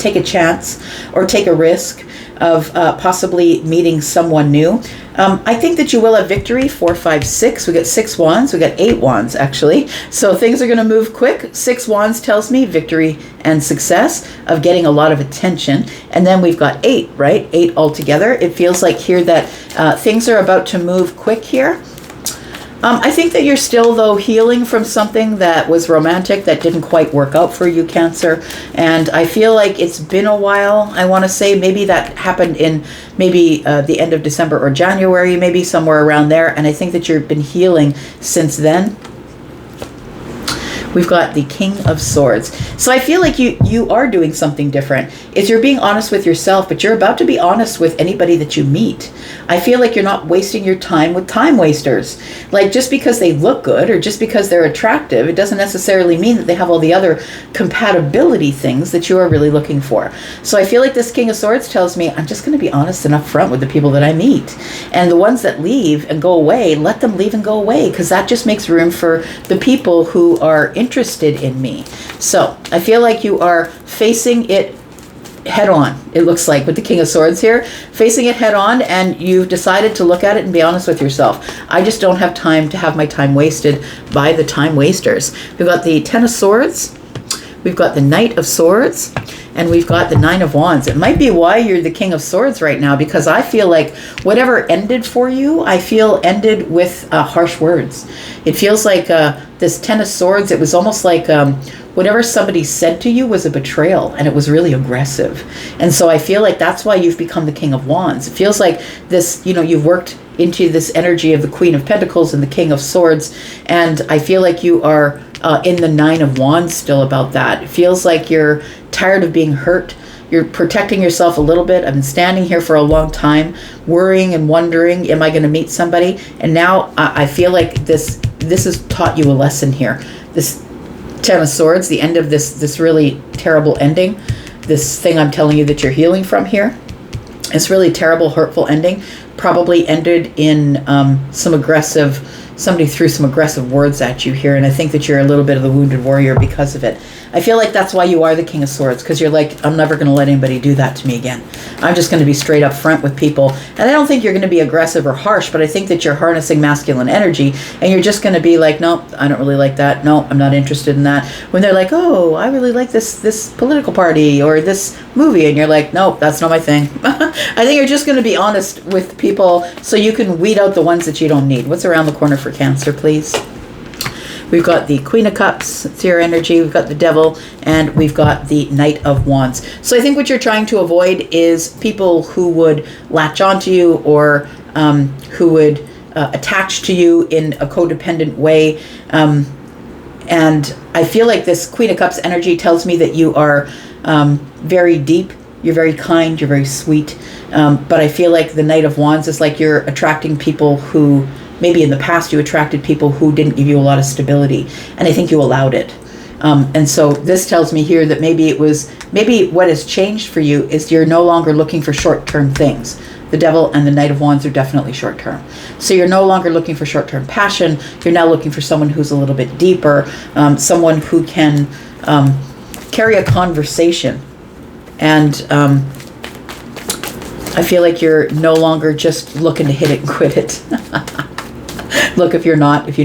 take a chance or take a risk of possibly meeting someone new. I think that you will have victory. 4, 5, 6. We got 6 wands. We got 8 wands, actually. So things are going to move quick. 6 wands tells me victory and success of getting a lot of attention. And then we've got 8, right? 8 altogether. It feels like here that things are about to move quick here. I think that you're still, though, healing from something that was romantic that didn't quite work out for you, Cancer. And I feel like it's been a while. I want to say maybe that happened in maybe the end of December or January, maybe somewhere around there. And I think that you've been healing since then. We've got the King of Swords. So I feel like you are doing something different. Is you're being honest with yourself, but you're about to be honest with anybody that you meet. I feel like you're not wasting your time with time wasters. Like just because they look good or just because they're attractive, it doesn't necessarily mean that they have all the other compatibility things that you are really looking for. So I feel like this King of Swords tells me I'm just going to be honest and upfront with the people that I meet. And the ones that leave and go away, let them leave and go away, because that just makes room for the people who are interested in me. So I feel like you are facing it head on, it looks like, with the King of Swords here, facing it head on, and you've decided to look at it and be honest with yourself. I just don't have time to have my time wasted by the time wasters. We've got the 10 of Swords, we've got the Knight of Swords, and we've got the 9 of Wands. It might be why you're the King of Swords right now, because I feel like whatever ended for you, I feel ended with harsh words. It feels like this 10 of Swords, it was almost like whatever somebody said to you was a betrayal, and it was really aggressive. And so I feel like that's why you've become the King of Wands. It feels like this, you've worked into this energy of the Queen of Pentacles and the King of Swords, and I feel like you are in the 9 of Wands still about that. It feels like you're tired of being hurt. You're protecting yourself a little bit. I've been standing here for a long time, worrying and wondering, am I going to meet somebody? And now I feel like this has taught you a lesson here. This 10 of Swords, the end of this really terrible ending, this thing I'm telling you that you're healing from here, this really terrible, hurtful ending, probably ended in somebody threw some aggressive words at you here, and I think that you're a little bit of the wounded warrior because of it. I feel like that's why you are the King of Swords, because you're like, I'm never going to let anybody do that to me again. I'm just going to be straight up front with people. And I don't think you're going to be aggressive or harsh, but I think that you're harnessing masculine energy, and you're just going to be like, no, I don't really like that. No, I'm not interested in that. When they're like, oh, I really like this political party or this movie, and you're like, no, that's not my thing. I think you're just going to be honest with people so you can weed out the ones that you don't need. What's around the corner for Cancer, please? We've got the Queen of Cups, it's your energy. We've got the Devil, and we've got the Knight of Wands. So I think what you're trying to avoid is people who would latch onto you or who would attach to you in a codependent way. And I feel like this Queen of Cups energy tells me that you are very deep. You're very kind. You're very sweet. But I feel like the Knight of Wands is like you're attracting people who, maybe in the past you attracted people who didn't give you a lot of stability, and I think you allowed it. And so this tells me here that maybe what has changed for you is you're no longer looking for short-term things. The Devil and the Knight of Wands are definitely short-term. So you're no longer looking for short-term passion. You're now looking for someone who's a little bit deeper, someone who can carry a conversation. And I feel like you're no longer just looking to hit it and quit it. Look, if you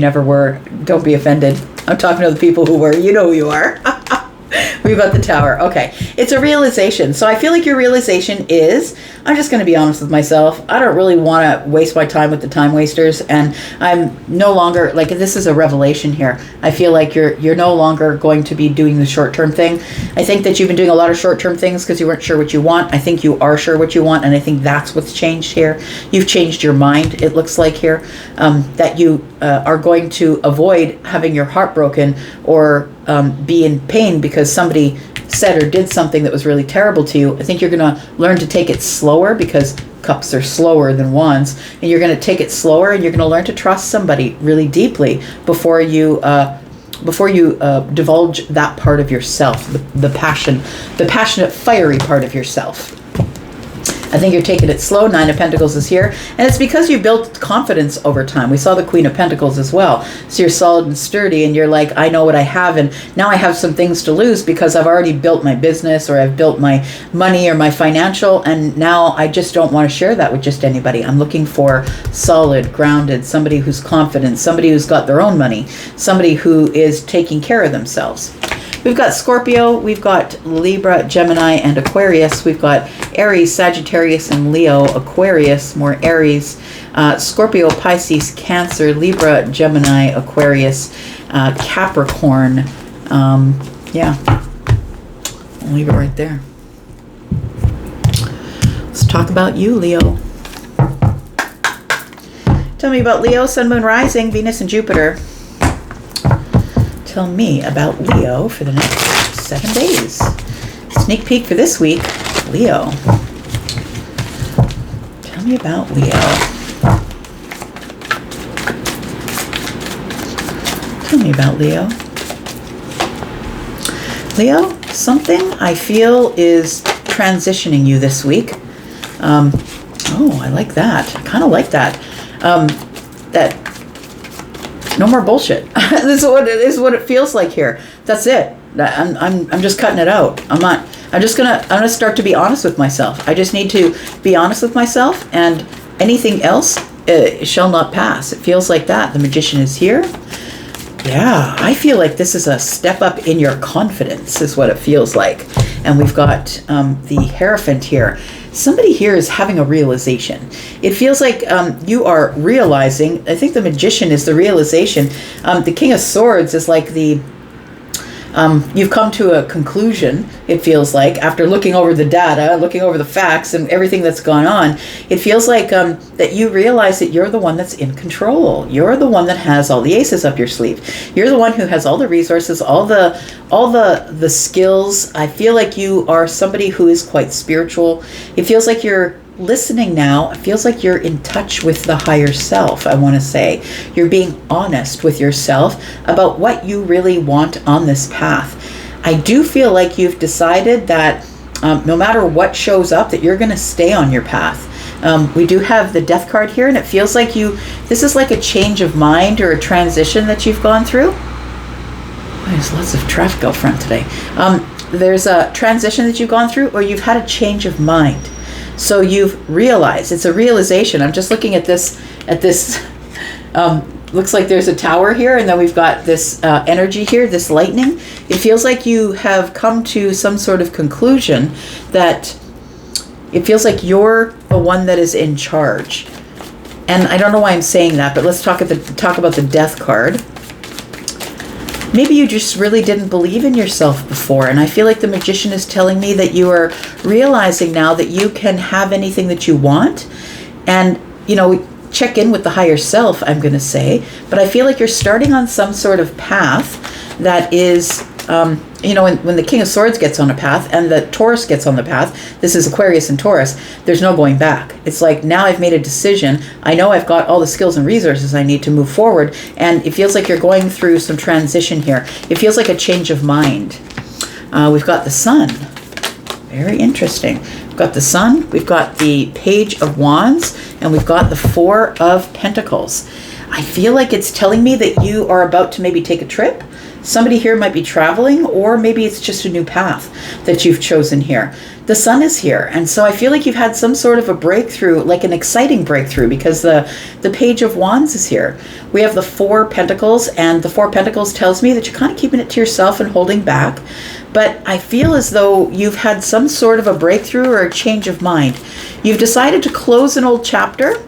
never were, don't be offended. I'm talking to the people who were. You know who you are. We've got the Tower. Okay. It's a realization. So I feel like your realization is, I'm just going to be honest with myself. I don't really want to waste my time with the time wasters. And I'm no longer, like, this is a revelation here. I feel like you're no longer going to be doing the short-term thing. I think that you've been doing a lot of short-term things because you weren't sure what you want. I think you are sure what you want. And I think that's what's changed here. You've changed your mind, it looks like here, that you are going to avoid having your heart broken or be in pain because somebody said or did something that was really terrible to you. I think you're going to learn to take it slower, because cups are slower than wands, and you're going to take it slower, and you're going to learn to trust somebody really deeply before you divulge that part of yourself, the passionate, fiery part of yourself. I think you're taking it slow. Nine of Pentacles is here. And it's because you built confidence over time. We saw the Queen of Pentacles as well. So you're solid and sturdy and you're like, I know what I have. And now I have some things to lose because I've already built my business or I've built my money or my financial. And now I just don't want to share that with just anybody. I'm looking for solid, grounded, somebody who's confident, somebody who's got their own money, somebody who is taking care of themselves. We've got Scorpio, we've got Libra, Gemini, and Aquarius. We've got Aries, Sagittarius, and Leo. Aquarius, more Aries. Scorpio, Pisces, Cancer, Libra, Gemini, Aquarius, Capricorn. Yeah, I'll leave it right there. Let's talk about you, Leo. Tell me about Leo, Sun, Moon, Rising, Venus, and Jupiter. Tell me about Leo for the next 7 days. Sneak peek for this week, Leo. Tell me about Leo. Tell me about Leo. Leo, something I feel is transitioning you this week. Oh, I like that. I kind of like that. That no more bullshit. This is what it feels like here. That's it. I'm just cutting it out. I'm gonna start to be honest with myself. I just need to be honest with myself, and anything else shall not pass. It feels like that. The Magician is here. Yeah, I feel like this is a step up in your confidence, is what it feels like. And we've got the Hierophant here. Somebody here is having a realization. It feels like you are realizing. I think the Magician is the realization. The King of Swords is like the you've come to a conclusion, it feels like, after looking over the data, looking over the facts and everything that's gone on. It feels like that you realize that you're the one that's in control. You're the one that has all the aces up your sleeve. You're the one who has all the resources, all the skills. I feel like you are somebody who is quite spiritual. It feels like you're listening now. It feels like you're in touch with the higher self, I want to say. You're being honest with yourself about what you really want on this path. I do feel like you've decided that no matter what shows up, that you're going to stay on your path. We do have the Death card here, and it feels like this is like a change of mind or a transition that you've gone through. There's lots of traffic out front today. There's a transition that you've gone through, or you've had a change of mind. So you've realized, it's a realization. I'm just looking at this, looks like there's a tower here, and then we've got this energy here, this lightning. It feels like you have come to some sort of conclusion that it feels like you're the one that is in charge. And I don't know why I'm saying that, but let's talk about the Death card. Maybe you just really didn't believe in yourself before. And I feel like the Magician is telling me that you are realizing now that you can have anything that you want. And, check in with the higher self, I'm going to say. But I feel like you're starting on some sort of path that is, when the King of Swords gets on a path and the Taurus gets on the path, this is Aquarius and Taurus, there's no going back. It's like, now I've made a decision. I know I've got all the skills and resources I need to move forward. And it feels like you're going through some transition here. It feels like a change of mind. We've got the Sun. Very interesting. We've got the Sun, we've got the Page of Wands, and we've got the Four of Pentacles. I feel like it's telling me that you are about to maybe take a trip. Somebody here might be traveling, or maybe it's just a new path that you've chosen here. The Sun is here, and so I feel like you've had some sort of a breakthrough, like an exciting breakthrough, because the Page of Wands is here. We have the Four Pentacles, and the Four Pentacles tells me that you're kind of keeping it to yourself and holding back. But I feel as though you've had some sort of a breakthrough or a change of mind. You've decided to close an old chapter.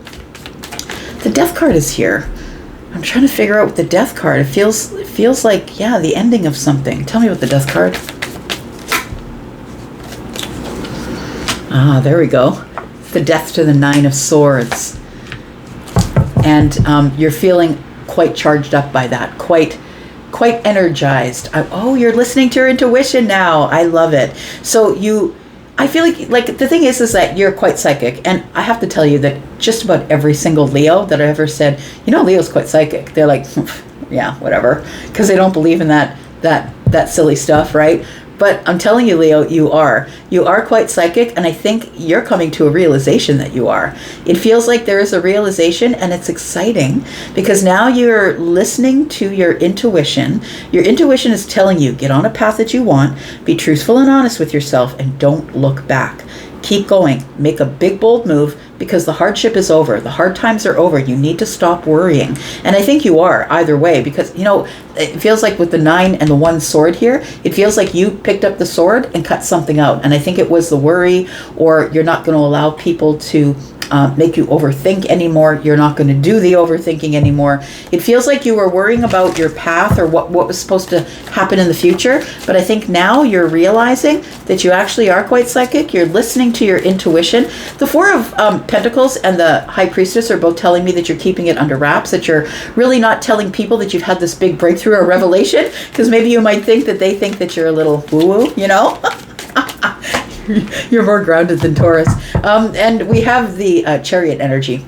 The Death card is here. I'm trying to figure out what the Death card. It feels like, yeah, the ending of something. Tell me about the Death card. Ah, there we go. The Death to the Nine of Swords. And you're feeling quite charged up by that. Quite energized. Oh, you're listening to your intuition now. I love it. So I feel like the thing is that you're quite psychic, and I have to tell you that just about every single Leo that I ever said, Leo's quite psychic, they're like, yeah, whatever, because they don't believe in that silly stuff, right? But I'm telling you, Leo, you are quite psychic, and I think you're coming to a realization that you are. It feels like there is a realization, and it's exciting because now you're listening to your intuition. Your intuition is telling you, get on a path that you want, be truthful and honest with yourself, and don't look back. Keep going. Make a big, bold move because the hardship is over. The hard times are over. You need to stop worrying. And I think you are either way because, you know, it feels like with the 9 and the 1 sword here, it feels like you picked up the sword and cut something out. And I think it was the worry, or you're not going to allow people to make you overthink anymore. You're not going to do the overthinking anymore. It feels like you were worrying about your path or what was supposed to happen in the future. But I think now you're realizing that you actually are quite psychic. You're listening to your intuition. The 4 of Pentacles and the High Priestess are both telling me that you're keeping it under wraps, that you're really not telling people that you've had this big breakthrough or revelation, because maybe you might think that they think that you're a little woo-woo, you know? You're more grounded than Taurus. And we have the Chariot energy.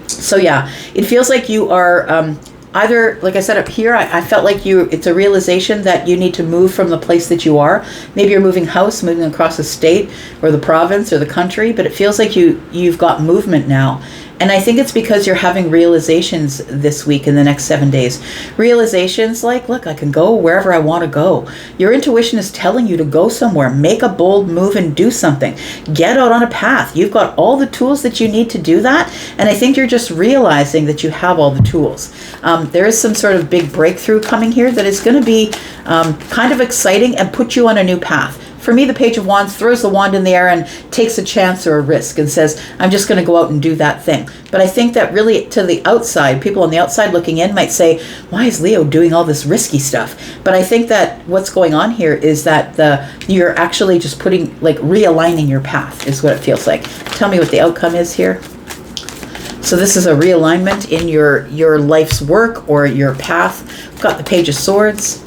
So yeah, it feels like you are either, like I said up here, I felt like it's a realization that you need to move from the place that you are. Maybe you're moving house, moving across the state or the province or the country, but it feels like you've got movement now. And I think it's because you're having realizations this week in the next 7 days. Realizations like, look, I can go wherever I want to go. Your intuition is telling you to go somewhere. Make a bold move and do something. Get out on a path. You've got all the tools that you need to do that. And I think you're just realizing that you have all the tools. There is some sort of big breakthrough coming here that is going to be kind of exciting and put you on a new path. For me, the Page of Wands throws the wand in the air and takes a chance or a risk and says, I'm just going to go out and do that thing. But I think that really to the outside, people on the outside looking in might say, why is Leo doing all this risky stuff? But I think that what's going on here is that you're actually just realigning your path is what it feels like. Tell me what the outcome is here. So this is a realignment in your life's work or your path. We've got the Page of Swords.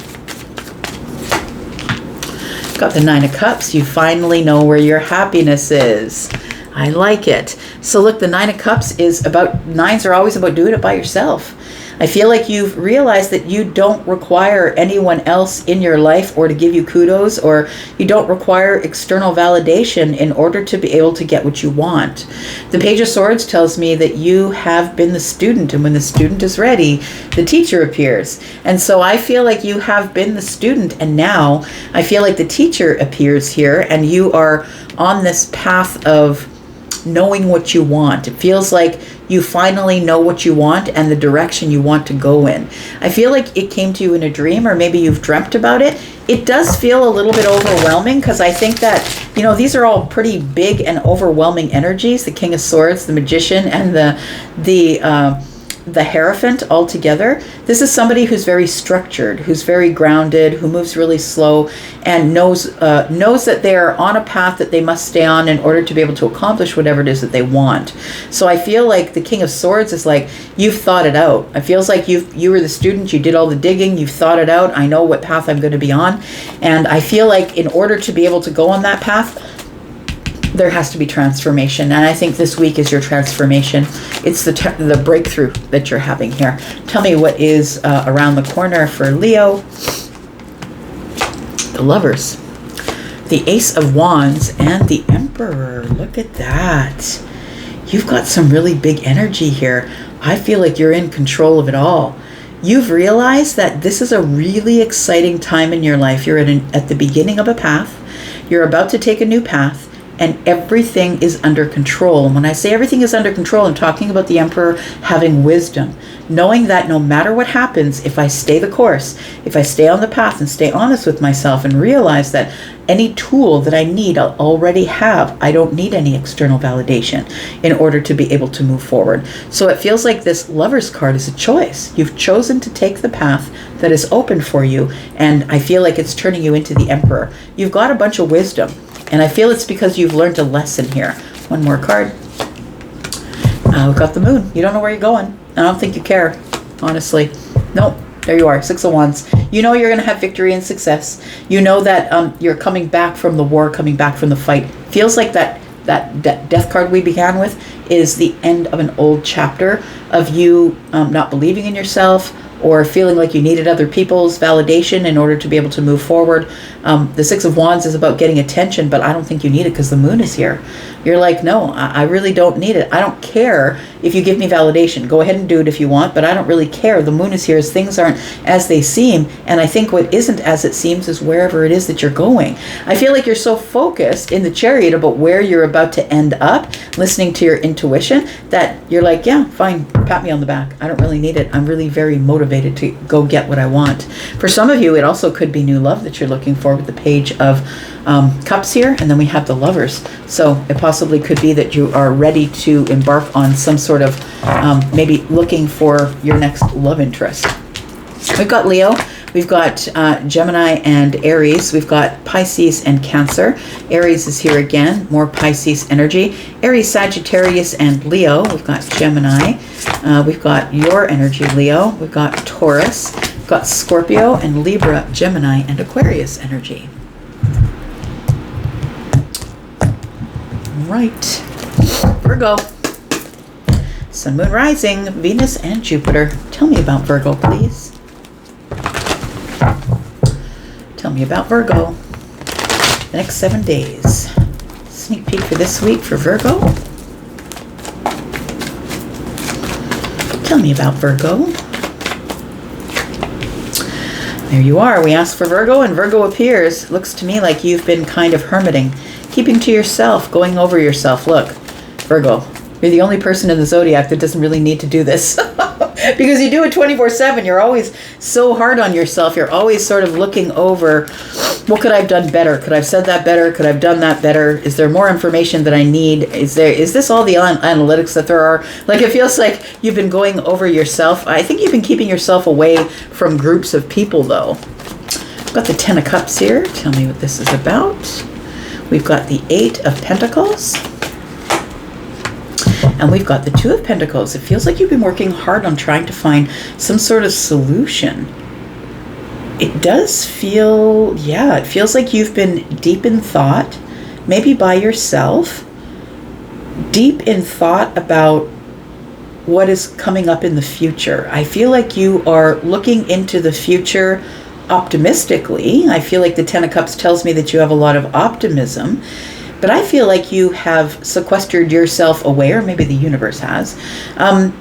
Got the 9 of Cups. You finally know where your happiness is. I like it. So look, the 9 of Cups is about, 9s are always about doing it by yourself. I feel like you've realized that you don't require anyone else in your life or to give you kudos, or you don't require external validation in order to be able to get what you want. The Page of Swords tells me that you have been the student, and when the student is ready, the teacher appears. And so I feel like you have been the student, and now I feel like the teacher appears here, and you are on this path of knowing what you want. It feels like you finally know what you want and the direction you want to go in. I feel like it came to you in a dream, or maybe you've dreamt about it. It does feel a little bit overwhelming because I think that, you know, these are all pretty big and overwhelming energies. The King of Swords, the Magician, and the Hierophant all together. This is somebody who's very structured, who's very grounded, who moves really slow, and knows that they're on a path that they must stay on in order to be able to accomplish whatever it is that they want. So I feel like the King of Swords is like, you've thought it out. It feels like you were the student, you did all the digging, you've thought it out. I know what path I'm going to be on. And I feel like in order to be able to go on that path, there has to be transformation, and I think this week is your transformation. It's the breakthrough that you're having here. Tell me what is around the corner for Leo. The Lovers, the Ace of Wands, and the Emperor. Look at that. You've got some really big energy here. I feel like you're in control of it all. You've realized that this is a really exciting time in your life. You're at the beginning of a path. You're about to take a new path. And everything is under control. And when I say everything is under control, I'm talking about the Emperor having wisdom, knowing that no matter what happens, if I stay the course, if I stay on the path and stay honest with myself and realize that any tool that I need, I'll already have. I don't need any external validation in order to be able to move forward. So it feels like this Lover's card is a choice. You've chosen to take the path that is open for you. And I feel like it's turning you into the Emperor. You've got a bunch of wisdom. And I feel it's because you've learned a lesson here. One more card. We've got the Moon. You don't know where you're going. I don't think you care, honestly. Nope. There you are, 6 of Wands. You know you're going to have victory and success. You know that you're coming back from the war, coming back from the fight. Feels like that death card we began with is the end of an old chapter of you not believing in yourself, or feeling like you needed other people's validation in order to be able to move forward. The Six of Wands is about getting attention, but I don't think you need it because the moon is here. You're like, no, I really don't need it. I don't care if you give me validation. Go ahead and do it if you want, but I don't really care. The moon is here as things aren't as they seem. And I think what isn't as it seems is wherever it is that you're going. I feel like you're so focused in the Chariot about where you're about to end up, listening to your intuition, that you're like, yeah, fine, pat me on the back. I don't really need it. I'm really very motivated to go get what I want. For some of you, it also could be new love that you're looking for with the Page of Cups here, and then we have the Lovers. So it possibly could be that you are ready to embark on some sort of maybe looking for your next love interest. We've got Leo, we've got Gemini and Aries, we've got Pisces and Cancer. Aries is here again, more Pisces energy. Aries, Sagittarius, and Leo. We've got Gemini. We've got your energy, Leo. We've got Taurus. We've got Scorpio and Libra, Gemini, and Aquarius energy. Right. Virgo. Sun, Moon, Rising, Venus, and Jupiter. Tell me about Virgo, please. Tell me about Virgo. The next 7 days. Sneak peek for this week for Virgo. Tell me about Virgo. There you are. We asked for Virgo, and Virgo appears. Looks to me like you've been kind of hermiting, keeping to yourself, going over yourself. Look, Virgo, you're the only person in the zodiac that doesn't really need to do this. Because you do it 24/7. You're always so hard on yourself. You're always sort of looking over, what could I have done better? Could I have said that better? Could I have done that better? Is there more information that I need? Is this all the analytics that there are? Like, it feels like you've been going over yourself. I think you've been keeping yourself away from groups of people, though. I've got the 10 of Cups here. Tell me what this is about. We've got the 8 of Pentacles. And we've got the 2 of Pentacles. It feels like you've been working hard on trying to find some sort of solution. It does feel, yeah, it feels like you've been deep in thought, maybe by yourself, deep in thought about what is coming up in the future. I feel like you are looking into the future optimistically. I feel like the 10 of Cups tells me that you have a lot of optimism. But I feel like you have sequestered yourself away, or maybe the universe has. And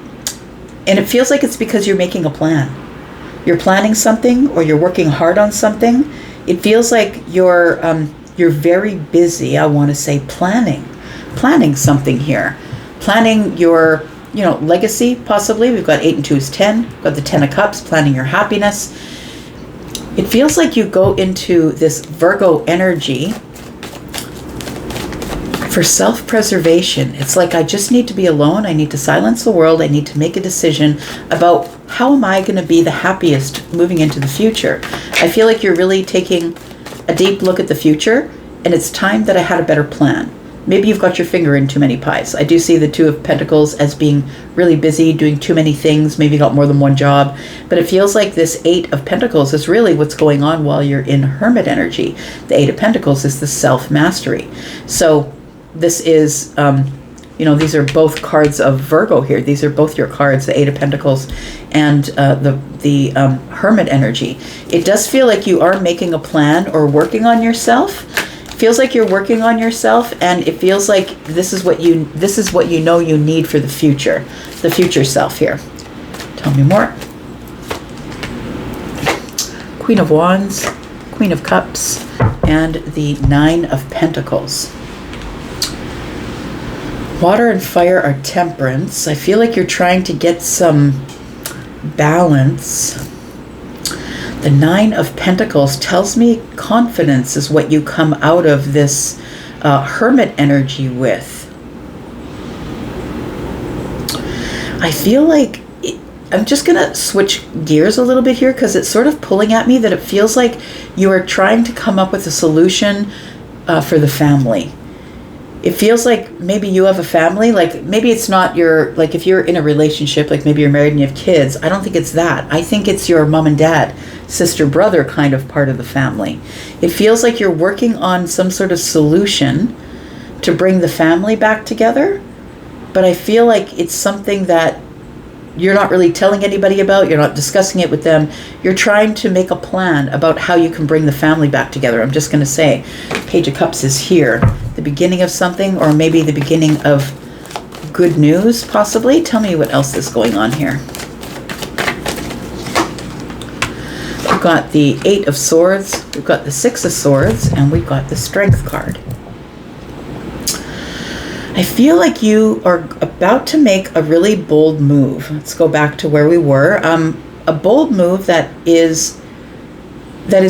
it feels like it's because you're making a plan. You're planning something, or you're working hard on something. It feels like you're very busy, I want to say, planning something here. Planning your, legacy, possibly. We've got 8 and 2 is 10. We've got the 10 of Cups, planning your happiness. It feels like you go into this Virgo energy for self-preservation. It's like, I just need to be alone. I need to silence the world. I need to make a decision about how am I going to be the happiest moving into the future. I feel like you're really taking a deep look at the future, and it's time that I had a better plan. Maybe you've got your finger in too many pies. I do see the 2 of Pentacles as being really busy, doing too many things, maybe got more than one job. But it feels like this 8 of Pentacles is really what's going on while you're in Hermit energy. The 8 of Pentacles is the self-mastery. So this is, these are both cards of Virgo here. These are both your cards, the 8 of Pentacles and the Hermit energy. It does feel like you are making a plan or working on yourself. It feels like you're working on yourself, and it feels like this is what you know you need for the future self here. Tell me more. Queen of Wands, Queen of Cups, and the 9 of Pentacles. Water and fire are Temperance. I feel like you're trying to get some balance. The 9 of Pentacles tells me confidence is what you come out of this Hermit energy with. I feel like I'm just going to switch gears a little bit here, because it's sort of pulling at me that it feels like you are trying to come up with a solution for the family. It feels like maybe you have a family, like maybe it's not your, like if you're in a relationship, like maybe you're married and you have kids. I don't think it's that. I think it's your mom and dad, sister, brother kind of part of the family. It feels like you're working on some sort of solution to bring the family back together. But I feel like it's something that you're not really telling anybody about, you're not discussing it with them. You're trying to make a plan about how you can bring the family back together. I'm just going to say, Page of Cups is here. The beginning of something, or maybe the beginning of good news, possibly. Tell me what else is going on here. We've got the Eight of Swords, we've got the Six of Swords, and we've got the Strength card. I feel like you are about to make a really bold move. Let's go back to where we were. A bold move that is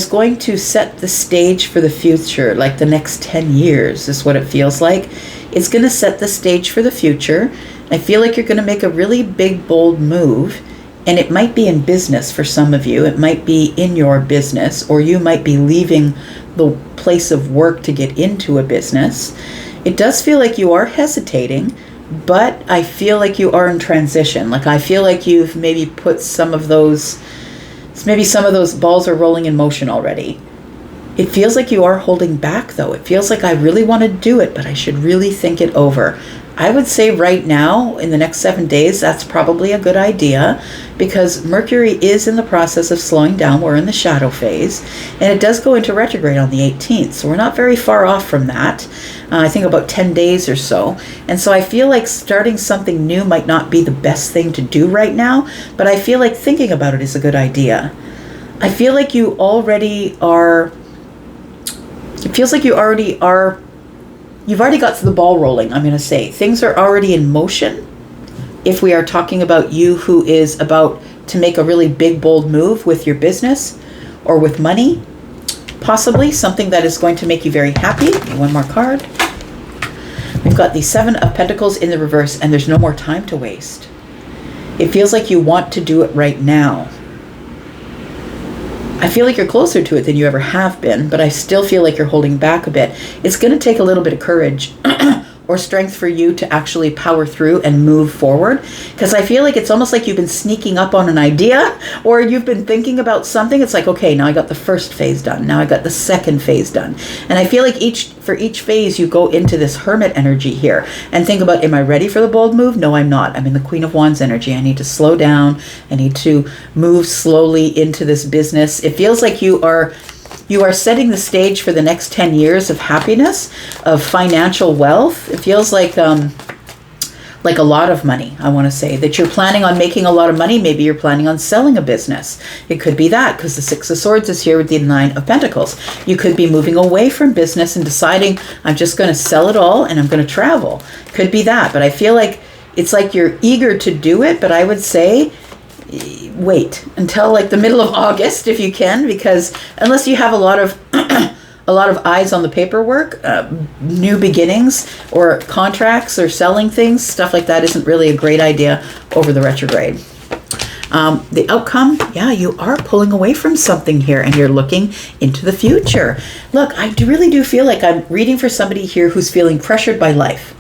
going to set the stage for the future, like the next 10 years is what it feels like. It's going to set the stage for the future. I feel like you're going to make a really big, bold move, and it might be in business for some of you. It might be in your business, or you might be leaving the place of work to get into a business. It does feel like you are hesitating, but I feel like you are in transition. Like I feel like you've maybe put some of those balls are rolling in motion already. It feels like you are holding back though. It feels like I really want to do it, but I should really think it over. I would say right now, in the next 7 days, that's probably a good idea, because Mercury is in the process of slowing down. We're in the shadow phase, and it does go into retrograde on the 18th, so we're not very far off from that. I think about 10 days or so. And so I feel like starting something new might not be the best thing to do right now, but I feel like thinking about it is a good idea. I feel like you already are, it feels like you already are, you've already got the ball rolling, I'm going to say. Things are already in motion. If we are talking about you who is about to make a really big, bold move with your business or with money, possibly something that is going to make you very happy. One more card. We've got the Seven of Pentacles in the reverse, and there's no more time to waste. It feels like you want to do it right now. I feel like you're closer to it than you ever have been, but I still feel like you're holding back a bit. It's going to take a little bit of courage or strength for you to actually power through and move forward, because I feel like it's almost like you've been sneaking up on an idea, or you've been thinking about something. It's like, okay, now I got the first phase done, now I got the second phase done, and I feel like for each phase you go into this hermit energy here and think about, am I ready for the bold move? No, I'm not. I'm in the Queen of Wands energy. I need to slow down. I need to move slowly into this business. It feels like you are setting the stage for the next 10 years of happiness, of financial wealth. It feels like a lot of money, I want to say, that you're planning on making a lot of money. Maybe you're planning on selling a business. It could be that, because the Six of Swords is here with the Nine of Pentacles. You could be moving away from business and deciding, I'm just going to sell it all and I'm going to travel. Could be that, but I feel like it's like you're eager to do it, but I would say, wait until like the middle of August if you can, because unless you have a lot of eyes on the paperwork, new beginnings or contracts or selling things, stuff like that isn't really a great idea over the retrograde. The outcome, yeah, you are pulling away from something here and you're looking into the future. Look, I really do feel like I'm reading for somebody here who's feeling pressured by life.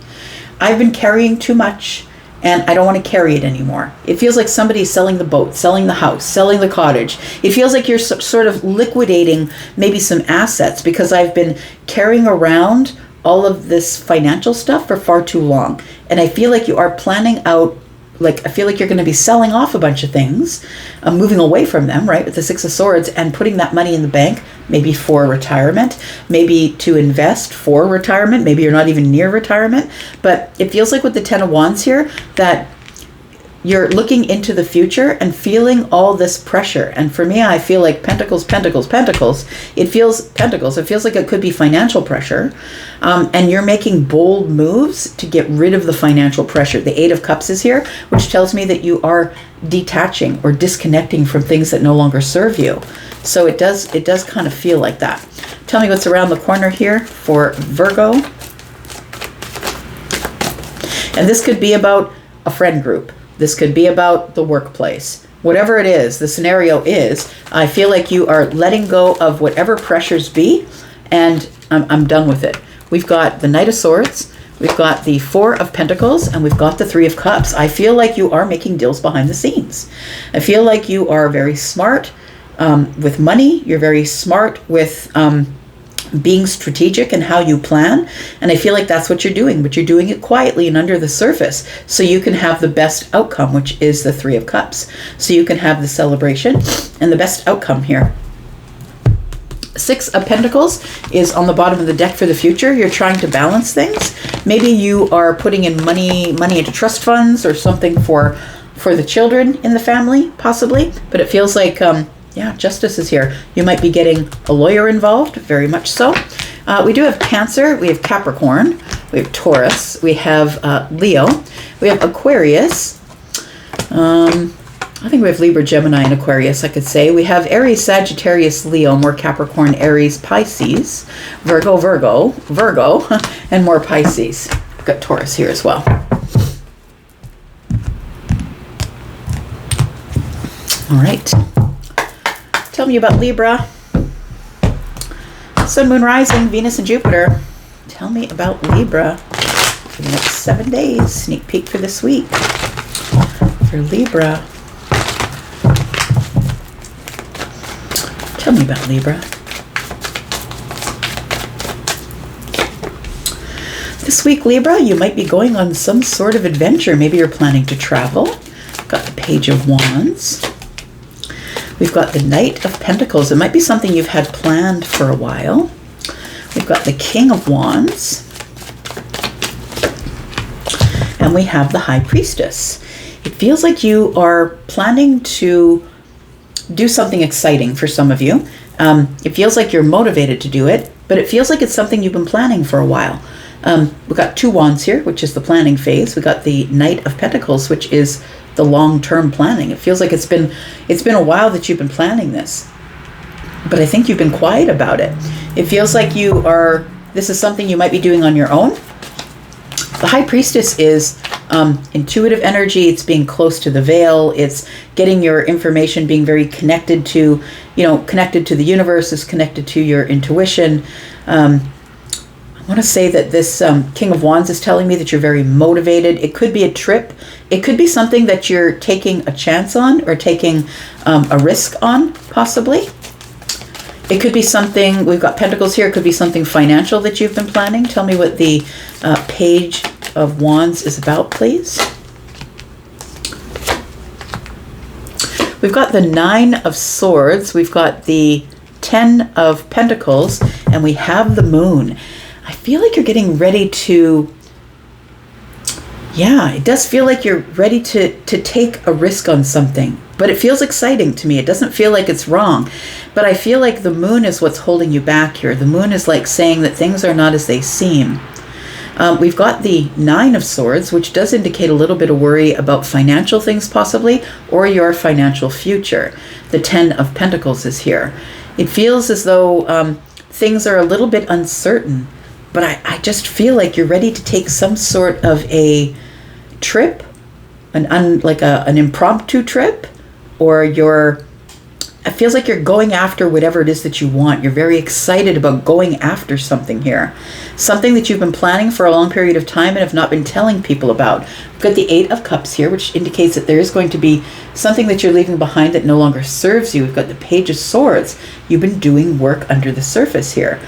I've been carrying too much, and I don't want to carry it anymore. It feels like somebody's selling the boat, selling the house, selling the cottage. It feels like you're sort of liquidating maybe some assets, because I've been carrying around all of this financial stuff for far too long. And I feel like you are planning out, like, I feel like you're going to be selling off a bunch of things, moving away from them, right, with the Six of Swords, and putting that money in the bank, maybe for retirement, maybe to invest for retirement. Maybe you're not even near retirement. But it feels like with the Ten of Wands here that you're looking into the future and feeling all this pressure. And for me, I feel like Pentacles, Pentacles, Pentacles. It feels Pentacles. It feels like it could be financial pressure. And you're making bold moves to get rid of the financial pressure. The Eight of Cups is here, which tells me that you are detaching or disconnecting from things that no longer serve you. So it does kind of feel like that. Tell me what's around the corner here for Virgo. And this could be about a friend group. This could be about the workplace. Whatever it is, the scenario is, I feel like you are letting go of whatever pressures be, and I'm done with it. We've got the Knight of Swords, we've got the Four of Pentacles, and we've got the Three of Cups. I feel like you are making deals behind the scenes. I feel like you are very smart with money. You're very smart with being strategic in how you plan. And I feel like that's what you're doing, but you're doing it quietly and under the surface so you can have the best outcome, which is the Three of Cups. So you can have the celebration and the best outcome here. Six of Pentacles is on the bottom of the deck for the future. You're trying to balance things. Maybe you are putting in money into trust funds or something for the children in the family, possibly. But it feels like, yeah, justice is here. You might be getting a lawyer involved, very much so. We do have Cancer, we have Capricorn, we have Taurus, we have Leo, we have Aquarius. I think we have Libra, Gemini, and Aquarius, I could say. We have Aries, Sagittarius, Leo, more Capricorn, Aries, Pisces, Virgo, and more Pisces. We've got Taurus here as well. All right. Tell me about Libra. Sun, Moon, Rising, Venus, and Jupiter. Tell me about Libra for the next 7 days. Sneak peek for this week for Libra. Tell me about Libra. This week, Libra, you might be going on some sort of adventure. Maybe you're planning to travel. Got the Page of Wands. We've got the Knight of Pentacles. It might be something you've had planned for a while. We've got the King of Wands. And we have the High Priestess. It feels like you are planning to do something exciting for some of you. It feels like you're motivated to do it, but it feels like it's something you've been planning for a while. We've got two wands here, which is the planning phase. We got the Knight of Pentacles, which is the long-term planning. It feels like it's been a while that you've been planning this, but I think you've been quiet about it. It feels like this is something you might be doing on your own. The High Priestess is intuitive energy. It's being close to the veil. It's getting your information, being very connected to, connected to the universe, is connected to your intuition. I want to say that this King of Wands is telling me that you're very motivated. It could be a trip. It could be something that you're taking a chance on or taking a risk on, possibly. It could be something, we've got Pentacles here, it could be something financial that you've been planning. Tell me what the Page of Wands is about, please. We've got the Nine of Swords, we've got the Ten of Pentacles, and we have the Moon. I feel like you're getting ready to, it does feel like you're ready to take a risk on something, but it feels exciting to me. It doesn't feel like it's wrong, but I feel like the Moon is what's holding you back here. The Moon is like saying that things are not as they seem. We've got the Nine of Swords, which does indicate a little bit of worry about financial things possibly, or your financial future. The Ten of Pentacles is here. It feels as though things are a little bit uncertain, but I just feel like you're ready to take some sort of a trip, like an impromptu trip, or it feels like you're going after whatever it is that you want. You're very excited about going after something here. Something that you've been planning for a long period of time and have not been telling people about. We've got the Eight of Cups here, which indicates that there is going to be something that you're leaving behind that no longer serves you. We've got the Page of Swords. You've been doing work under the surface here.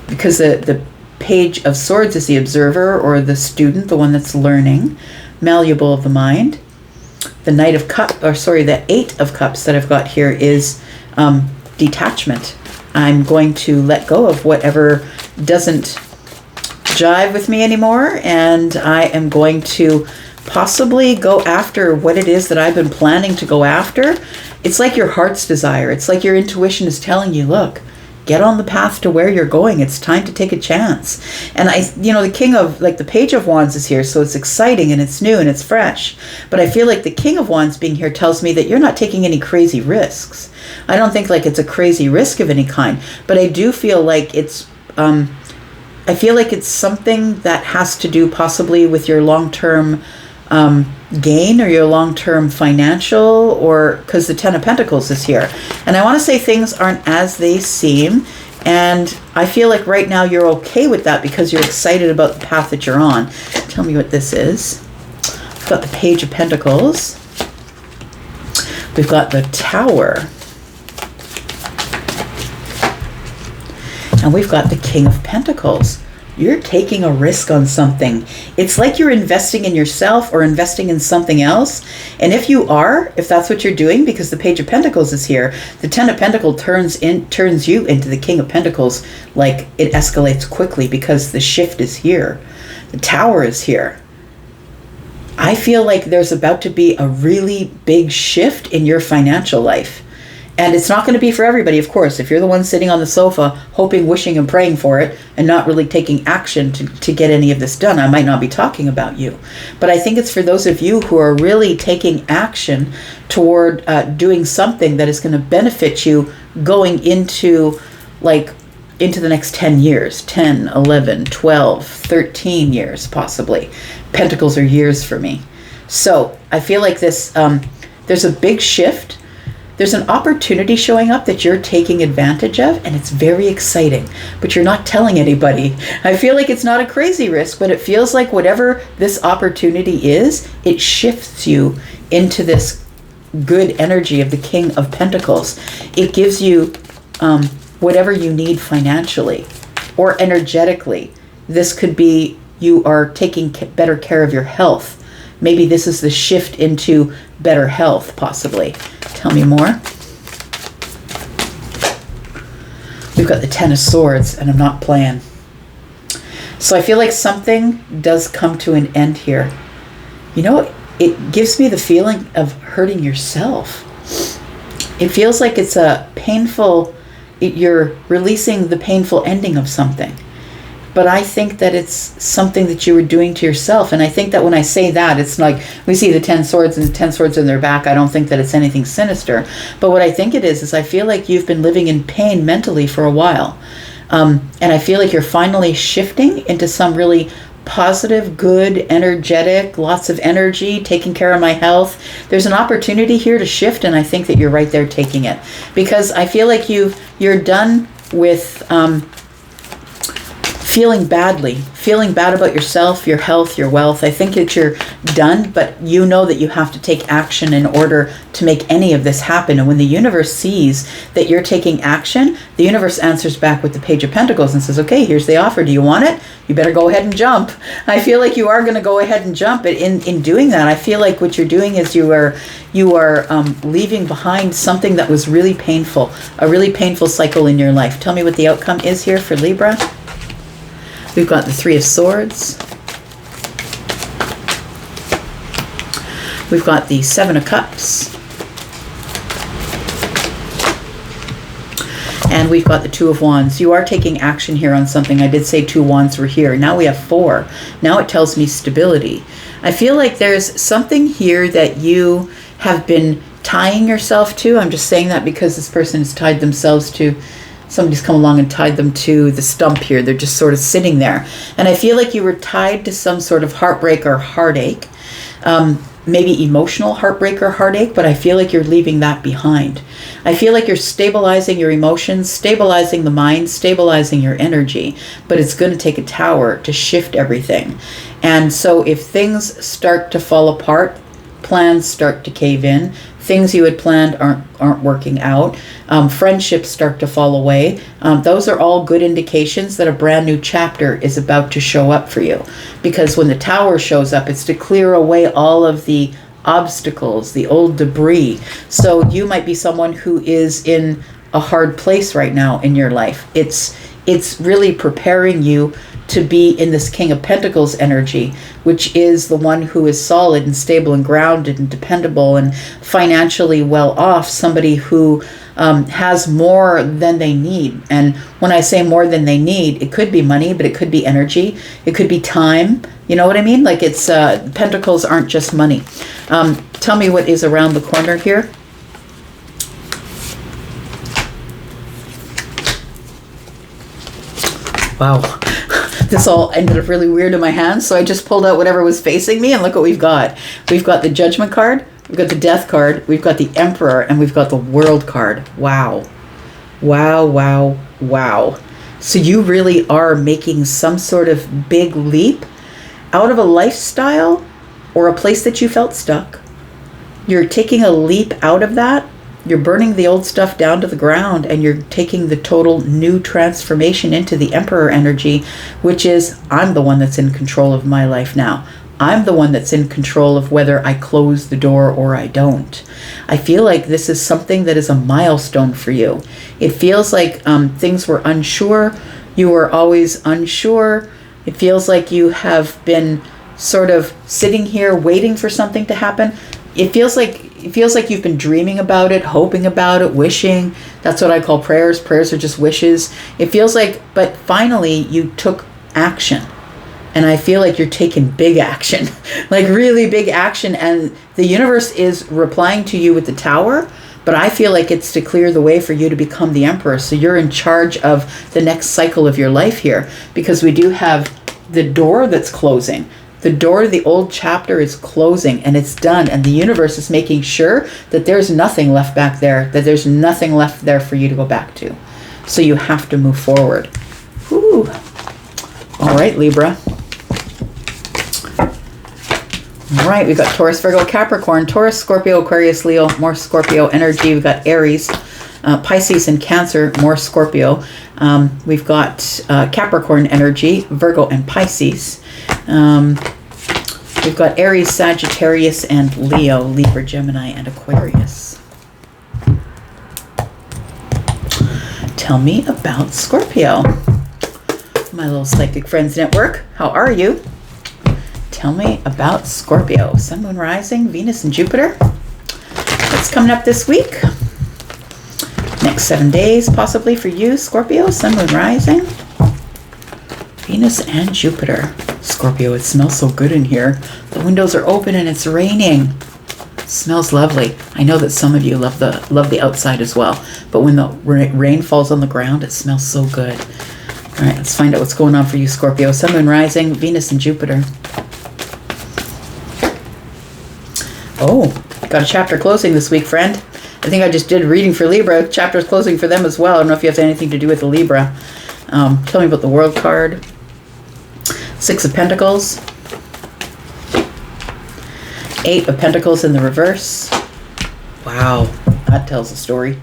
Because the Page of Swords is the observer or the student, the one that's learning, malleable of the mind. The Eight of Cups that I've got here is detachment. I'm going to let go of whatever doesn't jive with me anymore, and I am going to possibly go after what it is that I've been planning to go after. It's like your heart's desire. It's like your intuition is telling you, look, get on the path to where you're going. It's time to take a chance. And the Page of Wands is here, so it's exciting and it's new and it's fresh. But I feel like the King of Wands being here tells me that you're not taking any crazy risks. I don't think like it's a crazy risk of any kind, but I do feel like it's, I feel like it's something that has to do possibly with your long-term gain or your long-term financial, or because the Ten of Pentacles is here. And I want to say things aren't as they seem, and I feel like right now you're okay with that because you're excited about the path that you're on. Tell me what this is. We've got the Page of Pentacles. We've got the Tower. And we've got the King of Pentacles. You're taking a risk on something. It's like you're investing in yourself or investing in something else. And if you are, if that's what you're doing, because the Page of Pentacles is here, the Ten of Pentacles turns you into the King of Pentacles. Like, it escalates quickly because the shift is here. The Tower is here. I feel like there's about to be a really big shift in your financial life. And it's not going to be for everybody, of course. If you're the one sitting on the sofa, hoping, wishing, and praying for it, and not really taking action to get any of this done, I might not be talking about you. But I think it's for those of you who are really taking action toward doing something that is going to benefit you going into the next 10 years, 10, 11, 12, 13 years, possibly. Pentacles are years for me. So I feel like this, there's a big shift. There's an opportunity showing up that you're taking advantage of, and it's very exciting, but you're not telling anybody. I feel like it's not a crazy risk, but it feels like whatever this opportunity is, it shifts you into this good energy of the King of Pentacles. It gives you whatever you need financially or energetically. This could be you are taking better care of your health. Maybe this is the shift into better health, possibly. Tell me more. We've got the Ten of Swords, and I'm not playing. So I feel like something does come to an end here. You know, it gives me the feeling of hurting yourself. It feels like it's a painful, you're releasing the painful ending of something. But I think that it's something that you were doing to yourself. And I think that when I say that, it's like we see the 10 swords and the 10 swords in their back. I don't think that it's anything sinister. But what I think it is I feel like you've been living in pain mentally for a while. And I feel like you're finally shifting into some really positive, good, energetic, lots of energy, taking care of my health. There's an opportunity here to shift, and I think that you're right there taking it. Because I feel like you're done with feeling bad about yourself, your health, your wealth. I think that you're done, but you know that you have to take action in order to make any of this happen. And when the universe sees that you're taking action, the universe answers back with the Page of Pentacles and says, okay, here's the offer. Do you want it? You better go ahead and jump. I feel like you are going to go ahead and jump. But in doing that, I feel like what you're doing is you are leaving behind something that was really painful, a really painful cycle in your life. Tell me what the outcome is here for Libra. We've got the Three of Swords. We've got the Seven of Cups. And we've got the Two of Wands. You are taking action here on something. I did say 2 wands were here. Now we have 4. Now it tells me stability. I feel like there's something here that you have been tying yourself to. I'm just saying that because this person has tied themselves to, somebody's come along and tied them to the stump here. They're just sort of sitting there. And I feel like you were tied to some sort of heartbreak or heartache. Maybe emotional heartbreak or heartache, but I feel like you're leaving that behind. I feel like you're stabilizing your emotions, stabilizing the mind, stabilizing your energy, but it's going to take a tower to shift everything. And so if things start to fall apart, plans start to cave in, things you had planned aren't working out, friendships start to fall away, those are all good indications that a brand new chapter is about to show up for you. Because when the Tower shows up, it's to clear away all of the obstacles, the old debris. So you might be someone who is in a hard place right now in your life. It's really preparing you to be in this King of Pentacles energy, which is the one who is solid and stable and grounded and dependable and financially well off, somebody who has more than they need. And when I say more than they need, it could be money, but it could be energy. It could be time. You know what I mean? Like it's pentacles aren't just money. Tell me what is around the corner here. Wow. This all ended up really weird in my hands, so I just pulled out whatever was facing me, and look what we've got. We've got the Judgment card, we've got the Death card, we've got the Emperor, and we've got the World card. Wow. Wow, wow, wow. So you really are making some sort of big leap out of a lifestyle or a place that you felt stuck. You're taking a leap out of that you're burning the old stuff down to the ground, and you're taking the total new transformation into the Emperor energy, which is, I'm the one that's in control of my life now. I'm the one that's in control of whether I close the door or I don't. I feel like this is something that is a milestone for you. It feels like things were unsure. You were always unsure. It feels like you have been sort of sitting here waiting for something to happen. It feels like you've been dreaming about it, hoping about it, wishing. That's what I call prayers. Prayers are just wishes. It feels like, but finally you took action. And I feel like you're taking big action, like really big action. And the universe is replying to you with the Tower, but I feel like it's to clear the way for you to become the Emperor. So you're in charge of the next cycle of your life here, because we do have the door that's closing. The door to the old chapter is closing, and it's done. And the universe is making sure that there's nothing left back there, that there's nothing left there for you to go back to. So you have to move forward. Whew. All right, Libra. All right, we've got Taurus, Virgo, Capricorn, Taurus, Scorpio, Aquarius, Leo, more Scorpio energy. We've got Aries, Pisces, and Cancer, more Scorpio. We've got Capricorn energy, Virgo, and Pisces. We've got Aries, Sagittarius, and Leo, Libra, Gemini, and Aquarius. Tell me about Scorpio. My little psychic friends network, how are you? Tell me about Scorpio. Sun, Moon, Rising, Venus, and Jupiter. What's coming up this week? Next 7 days, possibly for you, Scorpio. Sun, Moon, Rising, Venus, and Jupiter. Scorpio, it smells so good in here. The windows are open and it's raining. It smells lovely. I know that some of you love the outside as well, but when the rain falls on the ground, it smells so good. All right, let's find out what's going on for you, Scorpio. Sun, Moon, Rising, Venus, and Jupiter. Oh, got a chapter closing this week, friend. I think I just did a reading for Libra. Chapter's closing for them as well. I don't know if you have anything to do with the Libra. Tell me about the World card. Six of Pentacles. Eight of Pentacles in the reverse. Wow, that tells a story.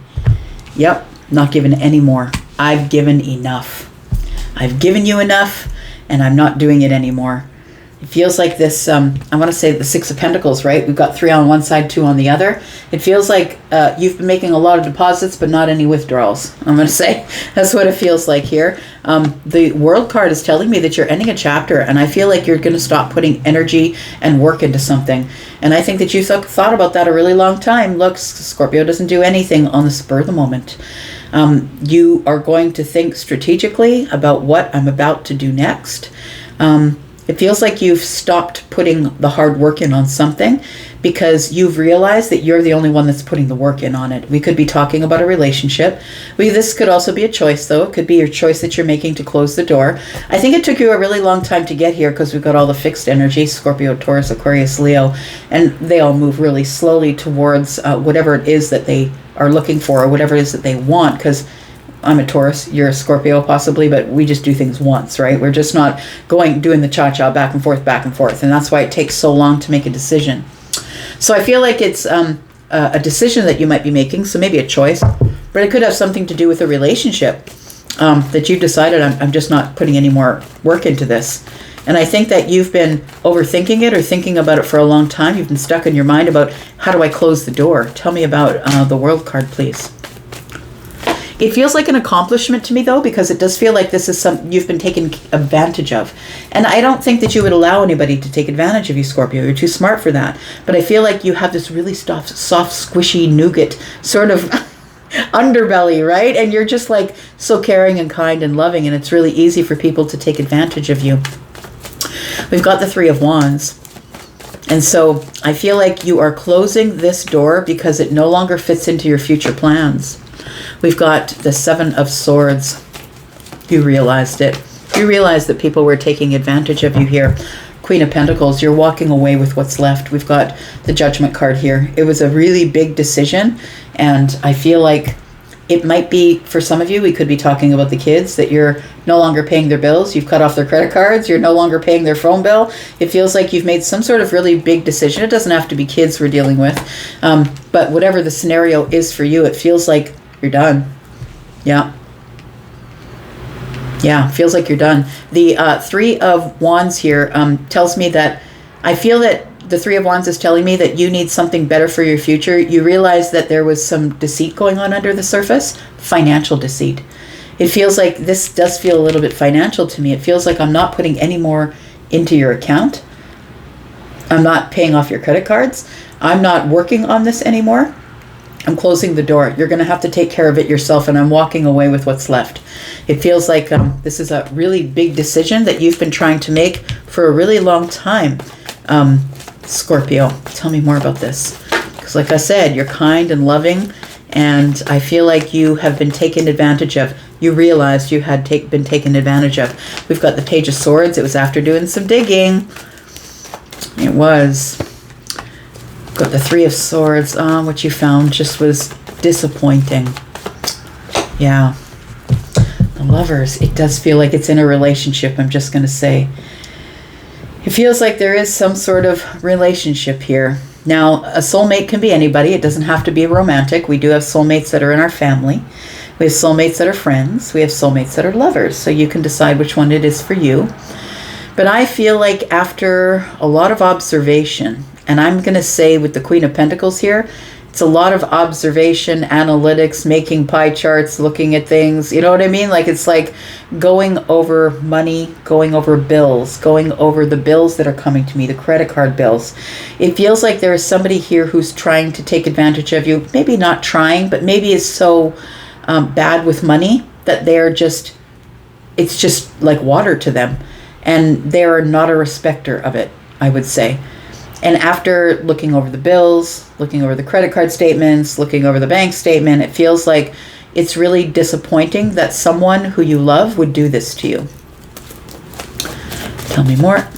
Yep, not given any more. I've given enough. I've given you enough, and I'm not doing it anymore. It feels like this, I want to say the Six of Pentacles, right? We've got 3 on one side, 2 on the other. It feels like you've been making a lot of deposits, but not any withdrawals, I'm going to say. That's what it feels like here. The World card is telling me that you're ending a chapter, and I feel like you're going to stop putting energy and work into something. And I think that you've thought about that a really long time. Look, Scorpio doesn't do anything on the spur of the moment. You are going to think strategically about what I'm about to do next. It feels like you've stopped putting the hard work in on something because you've realized that you're the only one that's putting the work in on it. We could be talking about a relationship. This could also be a choice, though. It could be your choice that you're making to close the door. I think it took you a really long time to get here because we've got all the fixed energy, Scorpio, Taurus, Aquarius, Leo, and they all move really slowly towards whatever it is that they are looking for or whatever it is that they want, because I'm a Taurus, you're a Scorpio possibly, but we just do things once, right? We're just not doing the cha-cha back and forth. And that's why it takes so long to make a decision. So I feel like it's a decision that you might be making, so maybe a choice, but it could have something to do with a relationship that you've decided I'm just not putting any more work into this. And I think that you've been overthinking it or thinking about it for a long time. You've been stuck in your mind about how do I close the door? Tell me about the World card, please. It feels like an accomplishment to me, though, because it does feel like this is something you've been taken advantage of. And I don't think that you would allow anybody to take advantage of you, Scorpio. You're too smart for that. But I feel like you have this really soft, squishy nougat sort of underbelly, right? And you're just like so caring and kind and loving, and it's really easy for people to take advantage of you. We've got the Three of Wands. And so I feel like you are closing this door because it no longer fits into your future plans. We've got the Seven of Swords. You realized it. You realized that people were taking advantage of you here. Queen of Pentacles, you're walking away with what's left. We've got the Judgment card here. It was a really big decision, and I feel like It might be, for some of you, we could be talking about the kids, that you're no longer paying their bills. You've cut off their credit cards. You're no longer paying their phone bill. It feels like you've made some sort of really big decision. It doesn't have to be kids we're dealing with. But whatever the scenario is for you, it feels like you're done. Yeah. Yeah, feels like you're done. The Three of Wands here tells me that I feel that the Three of Wands is telling me that you need something better for your future. You realize that there was some deceit going on under the surface, financial deceit. It feels like this does feel a little bit financial to me. It feels like I'm not putting any more into your account. I'm not paying off your credit cards. I'm not working on this anymore. I'm closing the door. You're going to have to take care of it yourself, and I'm walking away with what's left. It feels like this is a really big decision that you've been trying to make for a really long time. Scorpio, tell me more about this. Because like I said, you're kind and loving, and I feel like you have been taken advantage of. You realized you had been taken advantage of. We've got the Page of Swords. It was after doing some digging. It was. Got the Three of Swords. What you found just was disappointing. Yeah. The Lovers. It does feel like it's in a relationship, I'm just going to say. It feels like there is some sort of relationship here. Now, a soulmate can be anybody. It doesn't have to be romantic. We do have soulmates that are in our family. We have soulmates that are friends. We have soulmates that are lovers. So you can decide which one it is for you. But I feel like after a lot of observation, and I'm going to say with the Queen of Pentacles here, it's a lot of observation, analytics, making pie charts, looking at things. You know what I mean? Like it's like going over money, going over bills, going over the bills that are coming to me, the credit card bills. It feels like there is somebody here who's trying to take advantage of you. Maybe not trying, but maybe is so bad with money that they're just, it's just like water to them. And they're not a respecter of it, I would say. And after looking over the bills, looking over the credit card statements, looking over the bank statement, it feels like it's really disappointing that someone who you love would do this to you. Tell me more.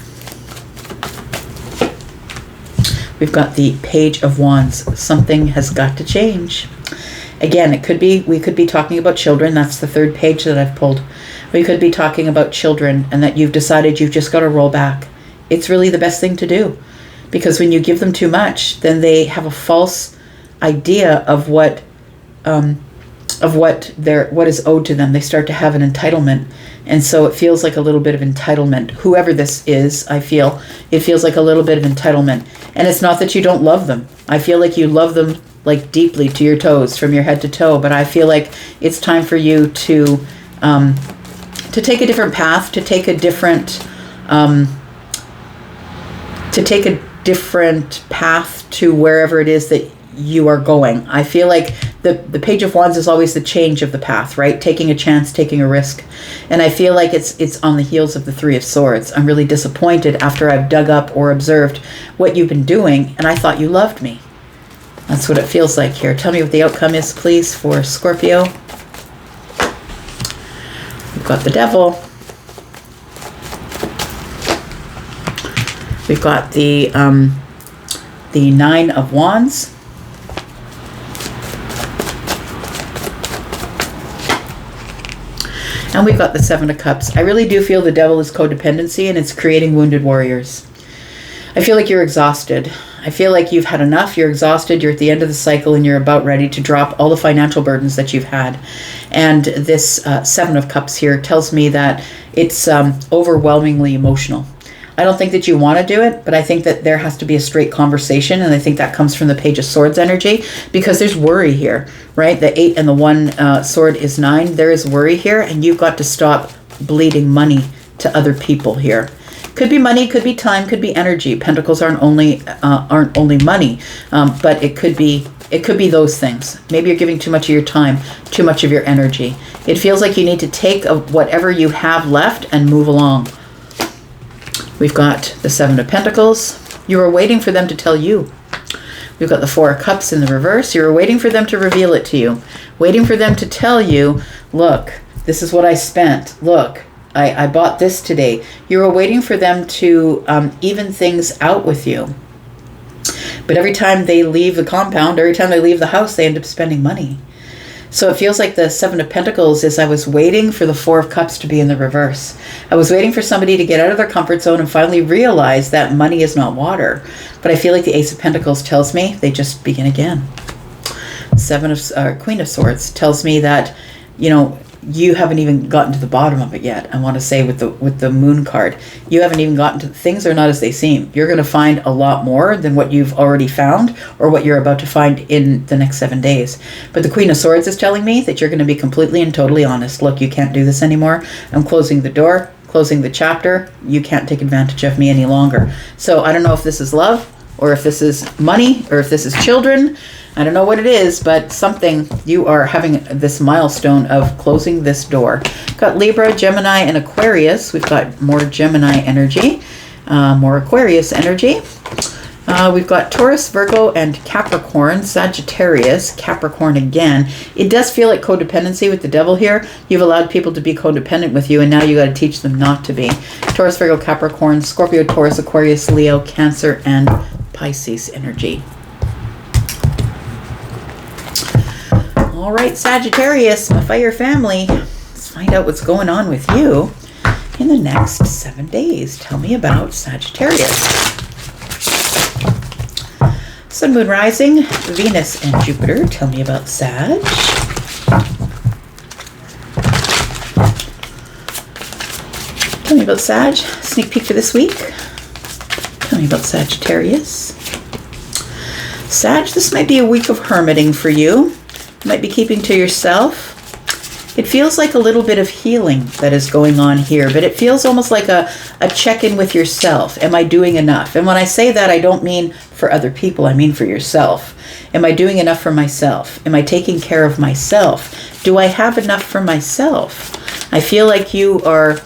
We've got the Page of Wands. Something has got to change. Again, it could be, we could be talking about children. That's the third page that I've pulled. We could be talking about children and that you've decided you've just got to roll back. It's really the best thing to do. Because when you give them too much, then they have a false idea of what is owed to them. They start to have an entitlement, and so it feels like a little bit of entitlement. Whoever this is, I feel it feels like a little bit of entitlement. And it's not that you don't love them. I feel like you love them like deeply to your toes, from your head to toe. But I feel like it's time for you to take a different path, to take a different path to wherever it is that you are going. I feel like the Page of Wands is always the change of the path, right? Taking a chance, taking a risk. And I feel like it's on the heels of the Three of Swords. I'm really disappointed after I've dug up or observed what you've been doing, and I thought you loved me. That's what it feels like here. Tell me what the outcome is, please, for Scorpio. We've got the Devil. We've got the Nine of Wands. And we've got the Seven of Cups. I really do feel the Devil is codependency, and it's creating wounded warriors. I feel like you're exhausted. I feel like you've had enough. You're exhausted. You're at the end of the cycle, and you're about ready to drop all the financial burdens that you've had. And this Seven of Cups here tells me that it's overwhelmingly emotional. I don't think that you want to do it, but I think that there has to be a straight conversation, and I think that comes from the Page of Swords energy, because there's worry here, right? The 8 and the 1 sword is 9. There is worry here, and you've got to stop bleeding money to other people here. Could be money, could be time, could be energy. Pentacles aren't only money, but it could be those things. Maybe you're giving too much of your time, too much of your energy. It feels like you need to take whatever you have left and move along. We've got the Seven of Pentacles. You were waiting for them to tell you. We've got the Four of Cups in the reverse. You were waiting for them to reveal it to you. Waiting for them to tell you, look, this is what I spent. Look, I bought this today. You were waiting for them to even things out with you. But every time they leave the compound, every time they leave the house, they end up spending money. So it feels like the Seven of Pentacles is I was waiting for the Four of Cups to be in the reverse. I was waiting for somebody to get out of their comfort zone and finally realize that money is not water. But I feel like the Ace of Pentacles tells me they just begin again. Queen of Swords tells me that, you know, you haven't even gotten to the bottom of it yet. I want to say with the Moon card, you haven't even gotten to, things are not as they seem. You're going to find a lot more than what you've already found or what you're about to find in the next 7 days. But the Queen of Swords is telling me that you're going to be completely and totally honest. Look, you can't do this anymore. I'm closing the door, closing the chapter. You can't take advantage of me any longer. So I don't know if this is love or if this is money or if this is children. I don't know what it is, but something, you are having this milestone of closing this door. Got Libra, Gemini, and Aquarius. We've got more Gemini energy, more Aquarius energy. We've got Taurus, Virgo, and Capricorn, Sagittarius, Capricorn again. It does feel like codependency with the devil here. You've allowed people to be codependent with you, and now you got to teach them not to be. Taurus, Virgo, Capricorn, Scorpio, Taurus, Aquarius, Leo, Cancer, and Pisces energy. All right, Sagittarius, my fire family, let's find out what's going on with you in the next 7 days. Tell me about Sagittarius. Sun, Moon, Rising, Venus, and Jupiter. Tell me about Sag. Tell me about Sag. Sneak peek for this week. Tell me about Sagittarius. Sag, this might be a week of hermiting for you. Might be keeping to yourself. It feels like a little bit of healing that is going on here, but it feels almost like a check-in with yourself. Am I doing enough? And when I say that, I don't mean for other people, I mean for yourself. Am I doing enough for myself? Am I taking care of myself? Do I have enough for myself? I feel like you are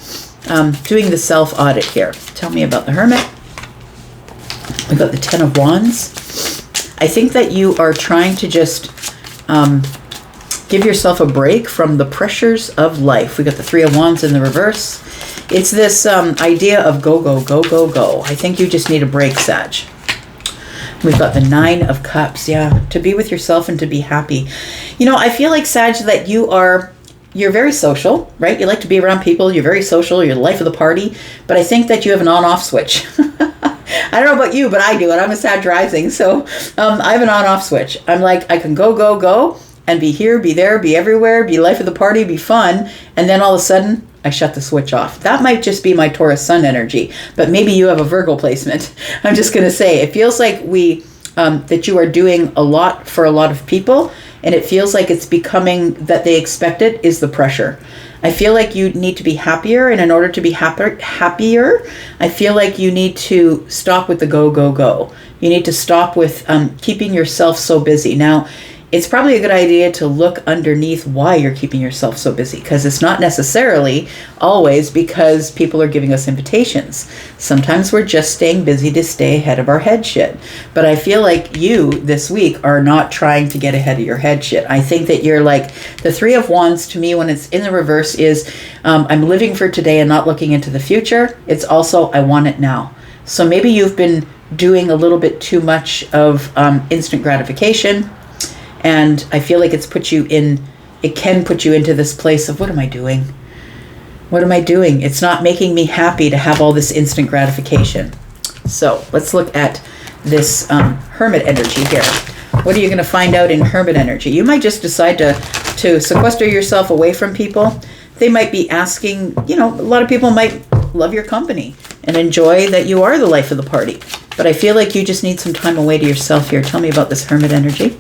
doing the self-audit here. Tell me about the Hermit. We've got the Ten of Wands. I think that you are trying to just give yourself a break from the pressures of life. We got the Three of Wands in the reverse. It's this idea of go, go, go, go, go. I think you just need a break, Sag. We've got the Nine of Cups. Yeah, to be with yourself and to be happy. You know, I feel like, Sag, that you're very social, right? You like to be around people. You're very social. You're the life of the party. But I think that you have an on-off switch. I don't know about you, but I do, and I'm a Sag rising, so I have an on-off switch. I'm like, I can go, go, go, and be here, be there, be everywhere, be life of the party, be fun, and then all of a sudden, I shut the switch off. That might just be my Taurus sun energy, but maybe you have a Virgo placement. I'm just going to say, it feels like that you are doing a lot for a lot of people, and it feels like it's becoming that they expect it is the pressure. I feel like you need to be happier, and in order to be happier, I feel like you need to stop with the go, go, go. You need to stop with keeping yourself so busy. Now, it's probably a good idea to look underneath why you're keeping yourself so busy, because it's not necessarily always because people are giving us invitations. Sometimes we're just staying busy to stay ahead of our head shit. But I feel like you this week are not trying to get ahead of your head shit. I think that you're like, the Three of Wands to me when it's in the reverse is I'm living for today and not looking into the future. It's also I want it now. So maybe you've been doing a little bit too much of instant gratification. And I feel like it can put you into this place of, what am I doing? What am I doing? It's not making me happy to have all this instant gratification. So let's look at this Hermit energy here. What are you going to find out in Hermit energy? You might just decide to sequester yourself away from people. They might be asking, a lot of people might love your company and enjoy that you are the life of the party. But I feel like you just need some time away to yourself here. Tell me about this Hermit energy.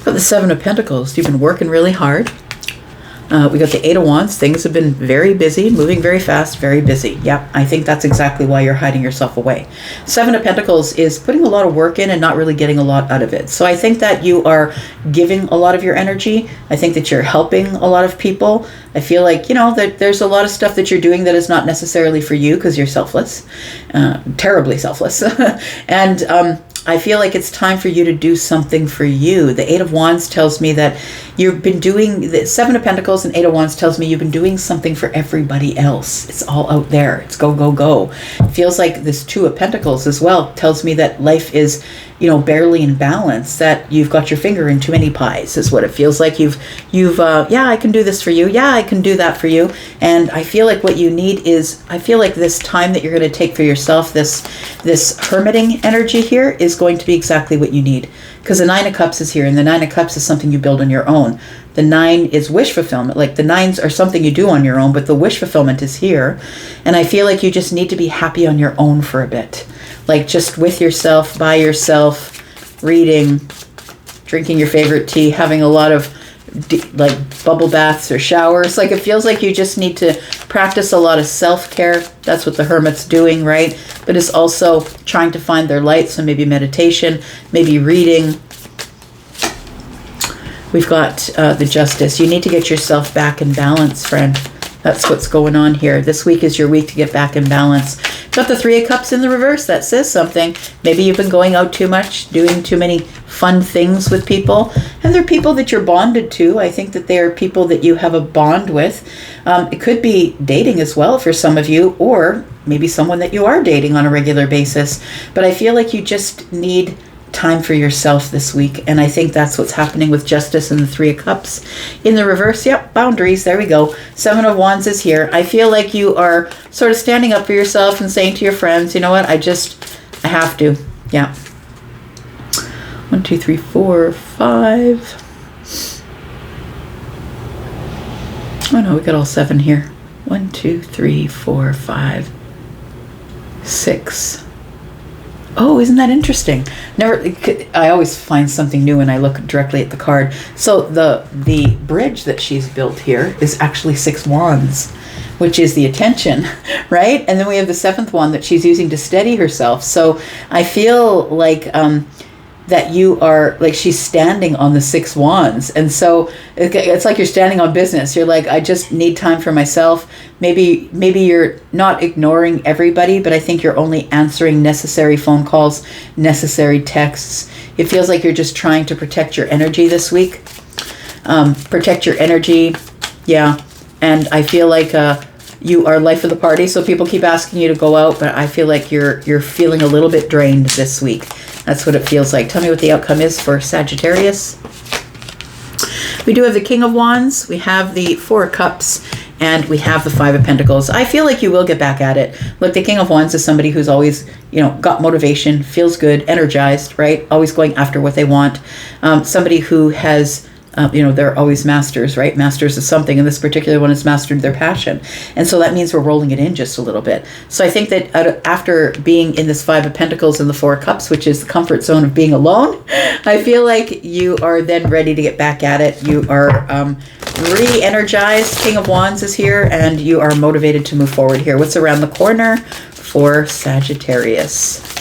Got the Seven of Pentacles. You've been working really hard. We got the Eight of Wands. Things have been very busy, moving very fast, very busy. Yep, I think that's exactly why you're hiding yourself away. Seven of Pentacles is putting a lot of work in and not really getting a lot out of it. So I think that you are giving a lot of your energy. I think that you're helping a lot of people. I feel like, that there's a lot of stuff that you're doing that is not necessarily for you because you're selfless, terribly selfless. And I feel like it's time for you to do something for you. The Eight of Wands tells me that you've been doing, the Seven of Pentacles and Eight of Wands tells me you've been doing something for everybody else. It's all out there. It's go, go, go. It feels like this Two of Pentacles as well tells me that life is barely in balance, that you've got your finger in too many pies is what it feels like. You've yeah, I can do this for you. Yeah, I can do that for you. And I feel like what you need is, I feel like this time that you're going to take for yourself, this hermiting energy here is going to be exactly what you need. Because the Nine of Cups is here, and the Nine of Cups is something you build on your own. The 9 is wish fulfillment. Like the 9s are something you do on your own, but the wish fulfillment is here. And I feel like you just need to be happy on your own for a bit. Like just with yourself, by yourself, reading, drinking your favorite tea, having a lot of like bubble baths or showers. Like it feels like you just need to practice a lot of self-care. That's what the Hermit's doing, right? But it's also trying to find their light. So maybe meditation, maybe reading. We've got the Justice. You need to get yourself back in balance, friend. That's what's going on here. This week is your week to get back in balance. Got the Three of Cups in the reverse. That says something. Maybe you've been going out too much, doing too many fun things with people. And they're people that you're bonded to. I think that they're people that you have a bond with. It could be dating as well for some of you, or maybe someone that you are dating on a regular basis. But I feel like you just need time for yourself this week, and I think that's what's happening with Justice and the Three of Cups in the reverse. Yep, boundaries, there we go. Seven of Wands is here. I feel like you are sort of standing up for yourself and saying to your friends, you know what, I have to. Yeah. 1 2 3 4 5. Oh no, we got all 7 here. 1 2 3 4 5 6. Oh, isn't that interesting? I always find something new when I look directly at the card. So the bridge that she's built here is actually 6 wands, which is the attention, right? And then we have the 7th one that she's using to steady herself. So I feel like that you are, like, she's standing on the 6 wands. And so it's like you're standing on business. You're like, I just need time for myself. Maybe you're not ignoring everybody, but I think you're only answering necessary phone calls, necessary texts. It feels like you're just trying to protect your energy this week. Protect your energy. Yeah. And I feel like you are life of the party, so people keep asking you to go out, but I feel like you're feeling a little bit drained this week. That's what it feels like. Tell me what the outcome is for Sagittarius. We do have the King of Wands, we have the 4 of Cups, and we have the 5 of Pentacles. I feel like you will get back at it. Look, the King of Wands is somebody who's always, got motivation, feels good, energized, right? Always going after what they want. Somebody who has they're always masters, right? Masters of something. And this particular one has mastered their passion. And so that means we're rolling it in just a little bit. So I think that after being in this 5 of Pentacles and the 4 of Cups, which is the comfort zone of being alone, I feel like you are then ready to get back at it. You are re-energized. King of Wands is here, and you are motivated to move forward here. What's around the corner for Sagittarius?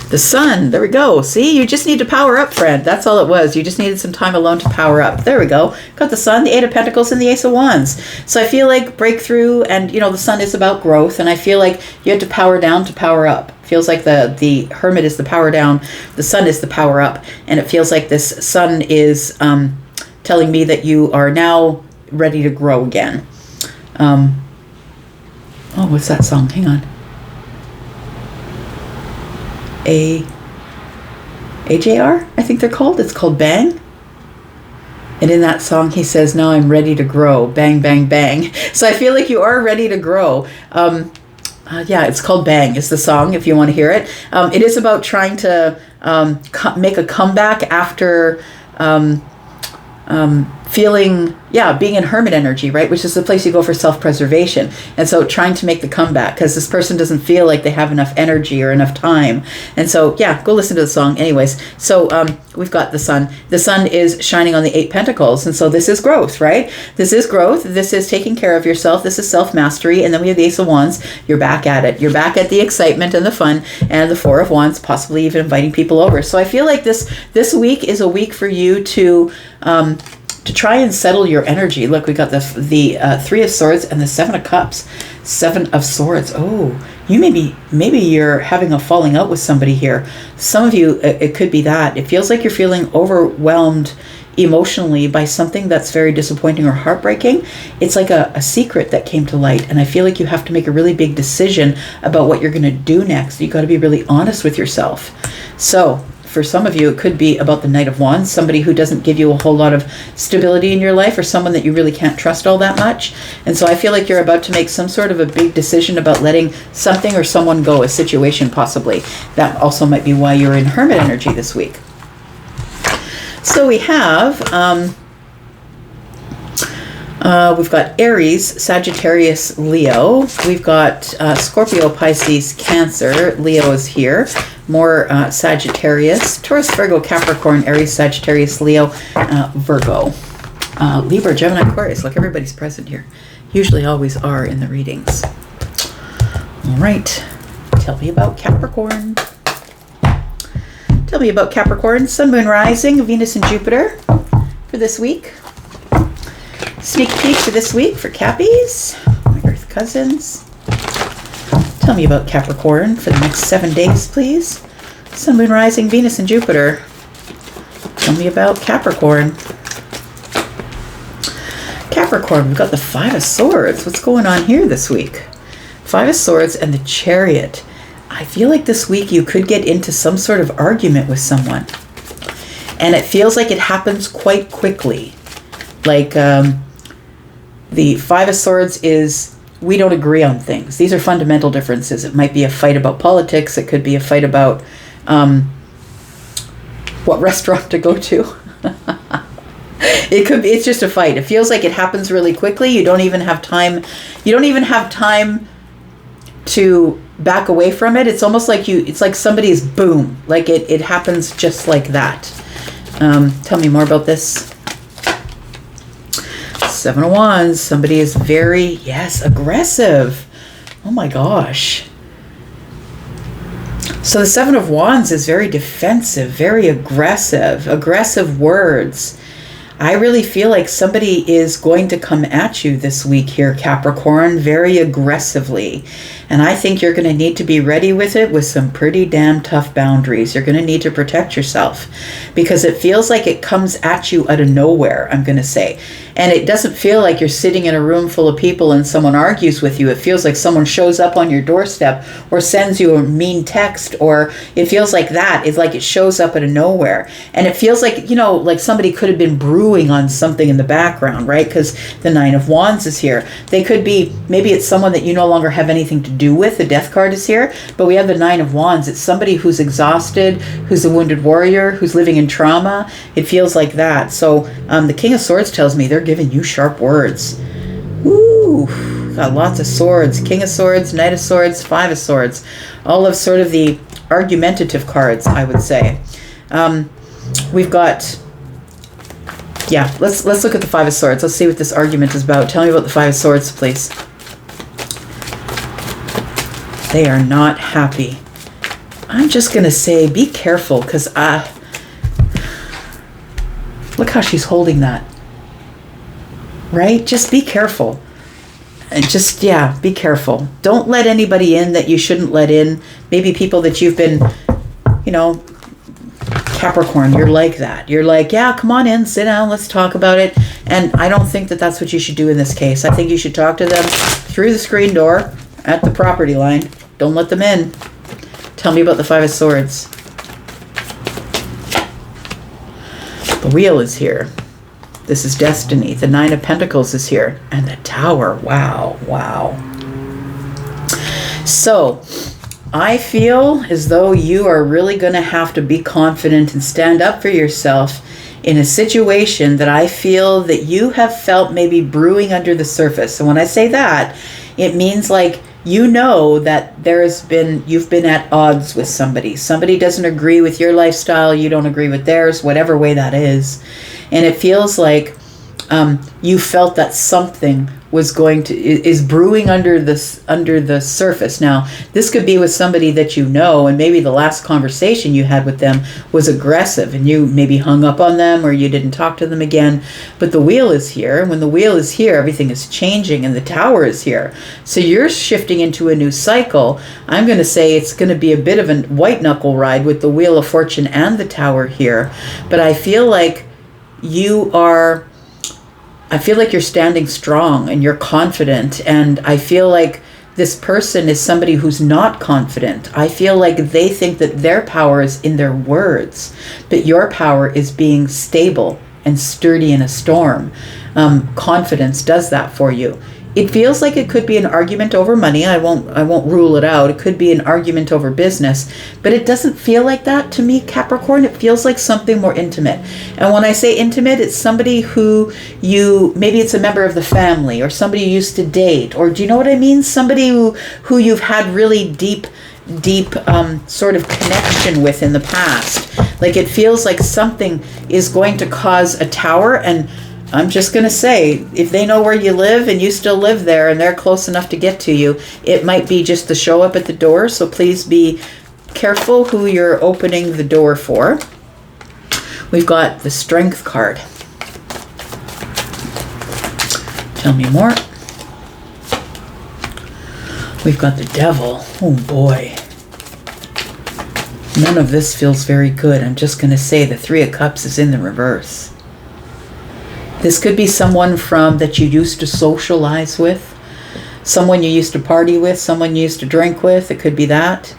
The Sun, there we go. See, you just need to power up, friend. That's all it was. You just needed some time alone to power up. There we go. Got the Sun, the 8 of Pentacles, and the Ace of Wands. So I feel like breakthrough, and the Sun is about growth, and I feel like you had to power down to power up. Feels like the Hermit is the power down, the Sun is the power up, and it feels like this Sun is telling me that you are now ready to grow again. What's that song? Hang on. AJR, I think they're called. It's called Bang. And in that song, he says, now I'm ready to grow. Bang, bang, bang. So I feel like you are ready to grow. Yeah, it's called Bang is the song, if you want to hear it. It is about trying to make a comeback after being in hermit energy, right? Which is the place you go for self-preservation. And so trying to make the comeback because this person doesn't feel like they have enough energy or enough time. And so, yeah, go listen to the song. Anyways, so we've got the Sun. The Sun is shining on the 8 Pentacles. And so this is growth, right? This is growth. This is taking care of yourself. This is self-mastery. And then we have the Ace of Wands. You're back at it. You're back at the excitement and the fun, and the 4 of Wands, possibly even inviting people over. So I feel like this week is a week for you to try and settle your energy. Look, we got the 3 of Swords and the 7 of Cups. 7 of Swords. Oh, you maybe you're having a falling out with somebody here. Some of you, it could be that. It feels like you're feeling overwhelmed emotionally by something that's very disappointing or heartbreaking. It's like a secret that came to light, and I feel like you have to make a really big decision about what you're going to do next. You got to be really honest with yourself. So for some of you, it could be about the Knight of Wands, somebody who doesn't give you a whole lot of stability in your life, or someone that you really can't trust all that much. And so I feel like you're about to make some sort of a big decision about letting something or someone go, a situation possibly. That also might be why you're in Hermit energy this week. So we have, we've got Aries, Sagittarius, Leo. We've got Scorpio, Pisces, Cancer. Leo is here. More Sagittarius, Taurus, Virgo, Capricorn, Aries, Sagittarius, Leo, Virgo, Libra, Gemini, Aquarius. Look, everybody's present here. Usually always are in the readings. All right. Tell me about Capricorn. Tell me about Capricorn, Sun, Moon, Rising, Venus, and Jupiter for this week. Sneak peek for this week for Cappies, my Earth cousins. Tell me about Capricorn for the next 7 days, please. Sun, Moon, Rising, Venus, and Jupiter. Tell me about Capricorn. Capricorn, we've got the Five of Swords. What's going on here this week? Five of Swords and the Chariot. I feel like this week you could get into some sort of argument with someone. And it feels like it happens quite quickly. Like the Five of Swords is, we don't agree on things. These are fundamental differences. It might be a fight about politics. It could be a fight about what restaurant to go to. It could be, it's just a fight. It feels like it happens really quickly. You don't even have time. You don't even have time to back away from it. It's almost like it's like somebody's boom. Like it happens just like that. Tell me more about this. Seven of Wands. Somebody is very, yes, aggressive. Oh my gosh. So the Seven of Wands is very defensive, very aggressive, aggressive words. I really feel like somebody is going to come at you this week here, Capricorn, very aggressively. And I think you're going to need to be ready with it with some pretty damn tough boundaries. You're going to need to protect yourself because it feels like it comes at you out of nowhere, I'm going to say. And it doesn't feel like you're sitting in a room full of people and someone argues with you. It feels like someone shows up on your doorstep or sends you a mean text, or it feels like that. It's like it shows up out of nowhere. And it feels like, you know, like somebody could have been brewing on something in the background, right? Because the Nine of Wands is here. They could be, maybe it's someone that you no longer have anything to do with. The Death card is here, but we have the Nine of Wands. It's somebody who's exhausted, who's a wounded warrior, who's living in trauma. It feels like that. So the King of Swords tells me they're giving you sharp words. Ooh, got lots of swords. King of Swords, Knight of Swords, Five of Swords. All of sort of the argumentative cards, I would say. We've got, yeah, let's look at the Five of Swords. Let's see what this argument is about. Tell me about the Five of Swords, please. They are not happy. I'm just going to say be careful, because look how she's holding that. Right? Just be careful. And just, yeah, be careful. Don't let anybody in that you shouldn't let in. Maybe people that you've been, you know, Capricorn, you're like that. You're like, yeah, come on in, sit down, let's talk about it. And I don't think that that's what you should do in this case. I think you should talk to them through the screen door at the property line. Don't let them in. Tell me about the Five of Swords. The Wheel is here. This is destiny. The Nine of Pentacles is here. And the Tower. Wow. Wow. So, I feel as though you are really going to have to be confident and stand up for yourself in a situation that I feel that you have felt maybe brewing under the surface. And when I say that, it means like, you know that you've been at odds with somebody. Somebody doesn't agree with your lifestyle. You don't agree with theirs, whatever way that is. And it feels like you felt that something is brewing under the surface. Now, this could be with somebody that you know, and maybe the last conversation you had with them was aggressive, and you maybe hung up on them or you didn't talk to them again. But the Wheel is here. And when the Wheel is here, everything is changing, and the Tower is here. So you're shifting into a new cycle. I'm going to say it's going to be a bit of a white knuckle ride with the Wheel of Fortune and the Tower here. But I feel like I feel like you're standing strong and you're confident. And I feel like this person is somebody who's not confident. I feel like they think that their power is in their words, but your power is being stable and sturdy in a storm. Confidence does that for you. It feels like it could be an argument over money. I won't rule it out. It could be an argument over business, but it doesn't feel like that to me, Capricorn. It feels like something more intimate. And when I say intimate, it's somebody who maybe it's a member of the family or somebody you used to date, or do you know what I mean? Somebody who you've had really deep sort of connection with in the past. Like it feels like something is going to cause a tower. And I'm just going to say, if they know where you live and you still live there and they're close enough to get to you, it might be just to show up at the door. So please be careful who you're opening the door for. We've got the Strength card. Tell me more. We've got the Devil. Oh boy. None of this feels very good. I'm just going to say the Three of Cups is in the reverse. This could be someone that you used to socialize with, someone you used to party with, someone you used to drink with. It could be that.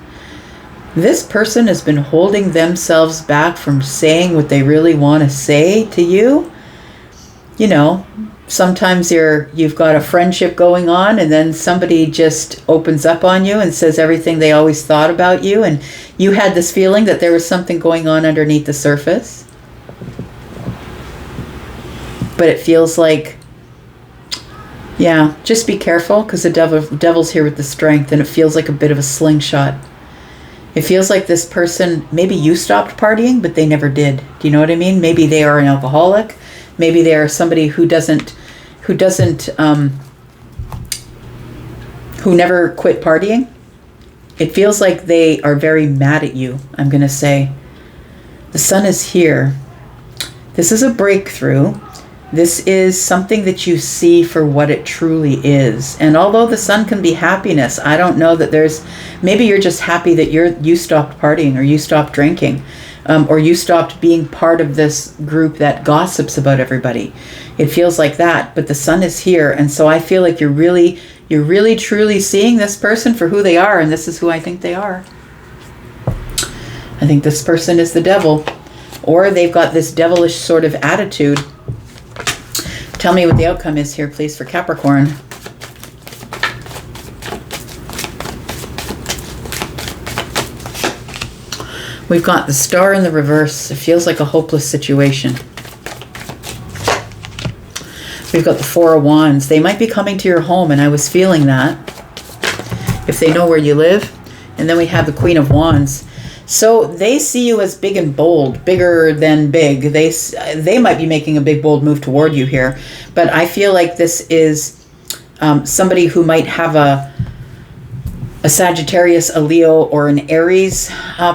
This person has been holding themselves back from saying what they really want to say to you. You know, sometimes you've got a friendship going on and then somebody just opens up on you and says everything they always thought about you, and you had this feeling that there was something going on underneath the surface. But it feels like, yeah, just be careful, because the devil's here with the Strength, and it feels like a bit of a slingshot. It feels like this person, maybe you stopped partying, but they never did. Do you know what I mean? Maybe they are an alcoholic. Maybe they are somebody who never quit partying. It feels like they are very mad at you, I'm going to say. The Sun is here. This is a breakthrough. This is something that you see for what it truly is. And although the Sun can be happiness, I don't know that maybe you're just happy that you stopped partying, or you stopped drinking, or you stopped being part of this group that gossips about everybody. It feels like that, but the Sun is here. And so I feel like you're really truly seeing this person for who they are. And this is who I think they are. I think this person is the Devil, or they've got this devilish sort of attitude. Tell me what the outcome is here, please, for Capricorn. We've got the Star in the reverse. It feels like a hopeless situation. We've got the Four of Wands. They might be coming to your home, and I was feeling that, if they know where you live. And then we have the Queen of Wands. So they see you as big and bold, bigger than big. They might be making a big, bold move toward you here. But I feel like this is somebody who might have a Sagittarius, a Leo, or an Aries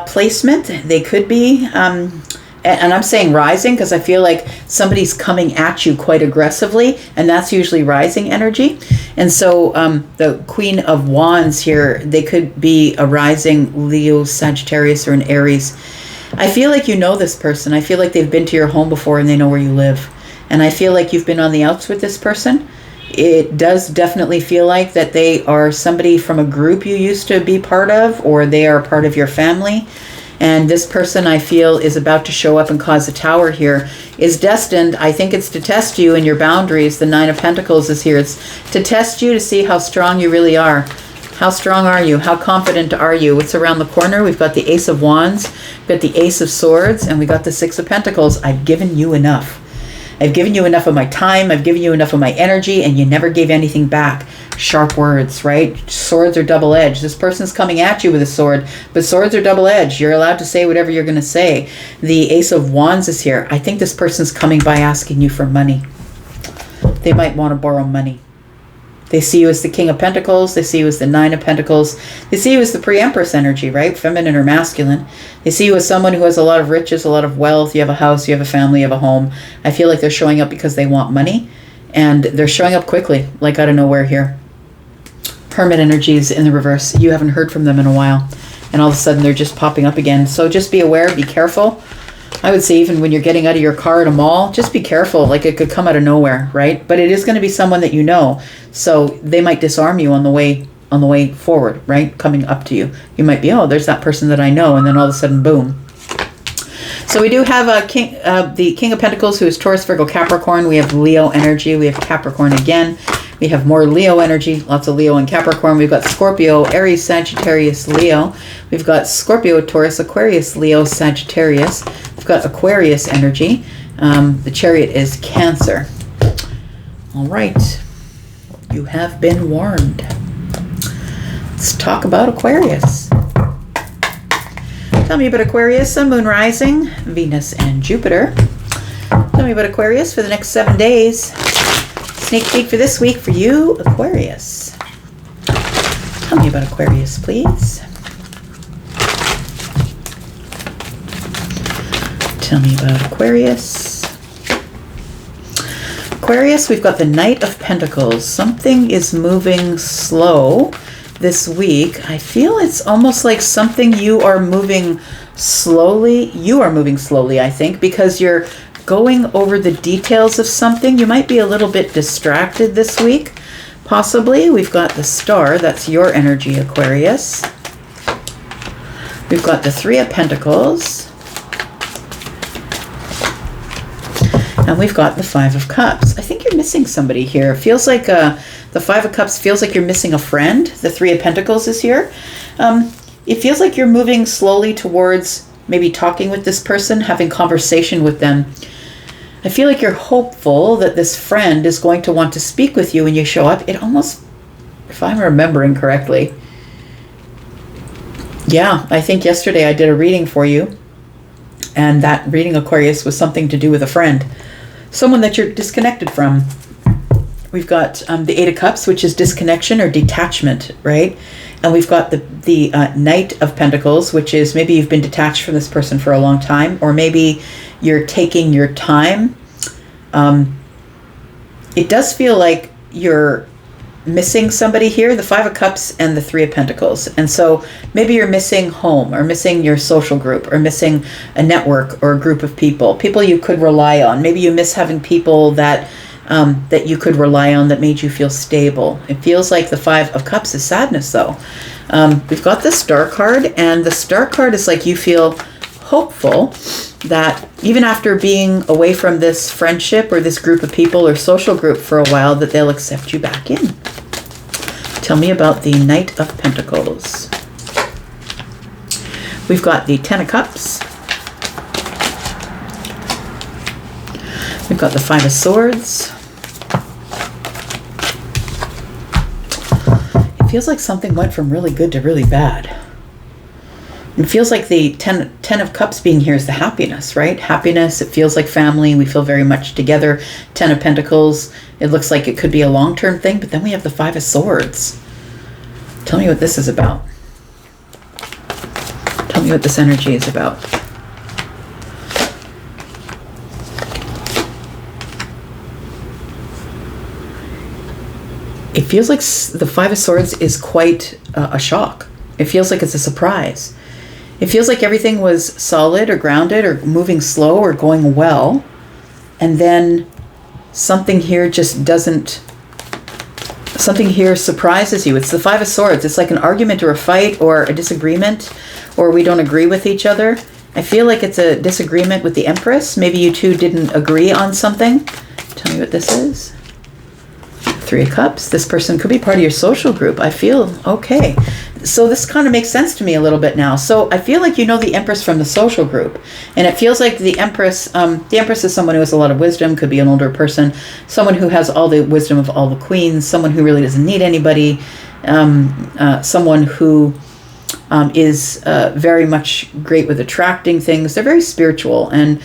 placement. They could be, and I'm saying rising because I feel like somebody's coming at you quite aggressively, and that's usually rising energy. And so the Queen of Wands here, they could be a rising Leo, Sagittarius, or an Aries. I feel like you know this person. I feel like they've been to your home before and they know where you live. And I feel like you've been on the outs with this person. It does definitely feel like that they are somebody from a group you used to be part of, or they are part of your family. And this person, I feel, is about to show up and cause a tower here, is destined. I think it's to test you and your boundaries. The Nine of Pentacles is here. It's to test you, to see how strong you really are. How strong are you? How confident are you? What's around the corner? We've got the Ace of Wands, we've got the Ace of Swords, and we got the Six of Pentacles. I've given you enough. I've given you enough of my time. I've given you enough of my energy, and you never gave anything back. Sharp words, right? Swords are double-edged. This person's coming at you with a sword, but swords are double-edged. You're allowed to say whatever you're going to say. The Ace of Wands is here. I think this person's coming by asking you for money. They might want to borrow money. They see you as the King of Pentacles. They see you as the Nine of Pentacles. They see you as the pre-Empress energy, right? Feminine or masculine. They see you as someone who has a lot of riches, a lot of wealth. You have a house, you have a family, you have a home. I feel like they're showing up because they want money. And they're showing up quickly, like out of nowhere here. Hermit energies in the reverse. You haven't heard from them in a while. And all of a sudden they're just popping up again. So just be aware, be careful. I would say even when you're getting out of your car at a mall, just be careful. Like it could come out of nowhere, right? But it is going to be someone that you know. So they might disarm you on the way forward, right? Coming up to you. You might be, oh, there's that person that I know. And then all of a sudden, boom. So we do have the King of Pentacles, who is Taurus, Virgo, Capricorn. We have Leo energy. We have Capricorn again. We have more Leo energy, lots of Leo and Capricorn. We've got Scorpio, Aries, Sagittarius, Leo. We've got Scorpio, Taurus, Aquarius, Leo, Sagittarius. We've got Aquarius energy. The Chariot is Cancer. All right. You have been warned. Let's talk about Aquarius. Tell me about Aquarius, Sun, Moon, Rising, Venus, and Jupiter. Tell me about Aquarius for the next 7 days. Sneak peek for this week for you, Aquarius. Tell me about Aquarius, please. Tell me about Aquarius. Aquarius, we've got the Knight of Pentacles. Something is moving slow this week. I feel it's almost like something you are moving slowly. You are moving slowly, I think, because you're going over the details of something. You might be a little bit distracted this week, possibly. We've got the Star. That's your energy, Aquarius. We've got the Three of Pentacles. And we've got the Five of Cups. I think you're missing somebody here. It feels like the Five of Cups feels like you're missing a friend. The Three of Pentacles is here. It feels like you're moving slowly towards maybe talking with this person, having conversation with them. I feel like you're hopeful that this friend is going to want to speak with you when you show up. It almost, if I'm remembering correctly, yeah, I think yesterday I did a reading for you, and that reading, Aquarius, was something to do with a friend, someone that you're disconnected from. We've got the Eight of Cups, which is disconnection or detachment, right? And we've got the Knight of Pentacles, which is maybe you've been detached from this person for a long time, or maybe you're taking your time. It does feel like you're missing somebody here, the Five of Cups and the Three of Pentacles. And so maybe you're missing home, or missing your social group, or missing a network or a group of people you could rely on. Maybe you miss having people that you could rely on, that made you feel stable. It feels like the Five of Cups is sadness, though. We've got the Star card, and the Star card is like you feel hopeful that even after being away from this friendship or this group of people or social group for a while, that they'll accept you back in. Tell me about the Knight of Pentacles. We've got the Ten of Cups. We've got the Five of Swords. It feels like something went from really good to really bad. It feels like the Ten of Cups being here is the happiness, right? Happiness, it feels like family. We feel very much together. Ten of Pentacles, it looks like it could be a long-term thing, but then we have the Five of Swords. Tell me what this is about. Tell me what this energy is about. It feels like the Five of Swords is quite a shock. It feels like it's a surprise. It feels like everything was solid or grounded or moving slow or going well, and then something here just doesn't, something here surprises you. It's the Five of Swords. It's like an argument or a fight or a disagreement, or we don't agree with each other. I feel like it's a disagreement with the Empress. Maybe you two didn't agree on something. Tell me what this is. Three of Cups. This person could be part of your social group. I feel okay. So this kind of makes sense to me a little bit now. So I feel like you know the Empress from the social group, and it feels like the Empress is someone who has a lot of wisdom, could be an older person, someone who has all the wisdom of all the queens, someone who really doesn't need anybody, someone who is very much great with attracting things. They're very spiritual, and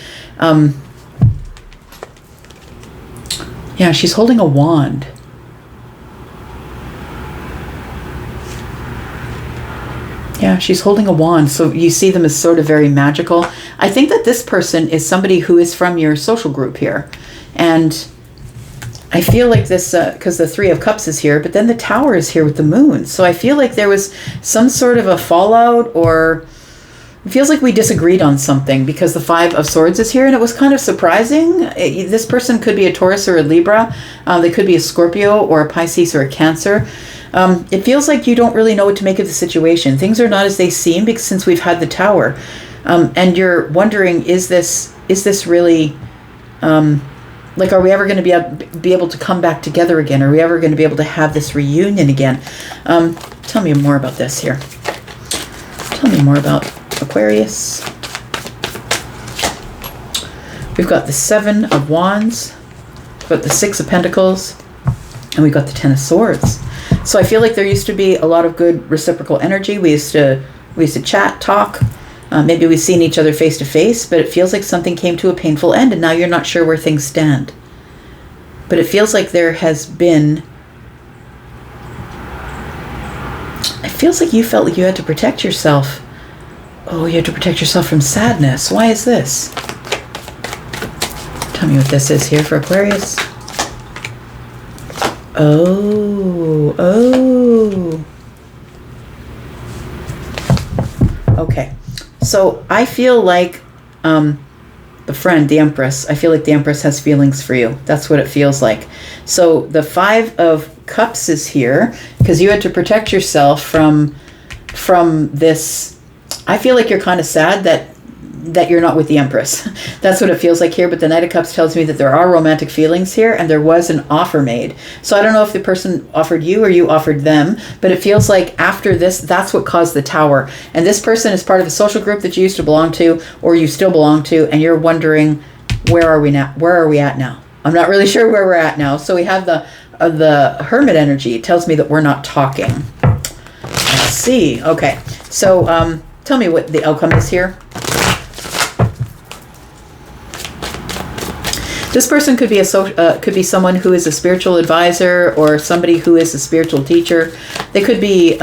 yeah, she's holding a wand. Yeah, she's holding a wand. So you see them as sort of very magical. I think that this person is somebody who is from your social group here. And I feel like this, because the Three of Cups is here, but then the Tower is here with the Moon. So I feel like there was some sort of a fallout, or it feels like we disagreed on something because the Five of Swords is here, and it was kind of surprising. This person could be a Taurus or a Libra. They could be a Scorpio or a Pisces or a Cancer. It feels like you don't really know what to make of the situation. Things are not as they seem because since we've had the Tower. And you're wondering, is this really, like, are we ever going to be able to come back together again? Are we ever going to be able to have this reunion again? Tell me more about this here. Tell me more about Aquarius. We've got the Seven of Wands, we've got the Six of Pentacles, and we've got the Ten of Swords. So I feel like there used to be a lot of good reciprocal energy. We used to chat, talk. Maybe we've seen each other face to face, but it feels like something came to a painful end, and now you're not sure where things stand. But it feels like there has been... It feels like you felt like you had to protect yourself. Oh, you had to protect yourself from sadness. Why is this? Tell me what this is here for Aquarius. Oh. Okay. So I feel like the friend, the Empress, I feel like the Empress has feelings for you. That's what it feels like. So the Five of Cups is here because you had to protect yourself from this. I feel like you're kind of sad that you're not with the Empress. That's what it feels like here. But the Knight of Cups tells me that there are romantic feelings here and there was an offer made. So I don't know if the person offered you or you offered them, but it feels like after this, that's what caused the Tower. And this person is part of a social group that you used to belong to or you still belong to, and you're wondering, where are we now? Where are we at now? I'm not really sure where we're at now. So we have the Hermit energy. It tells me that we're not talking. Let's see. Okay. So tell me what the outcome is here. This person could be could be someone who is a spiritual advisor or somebody who is a spiritual teacher. They could be,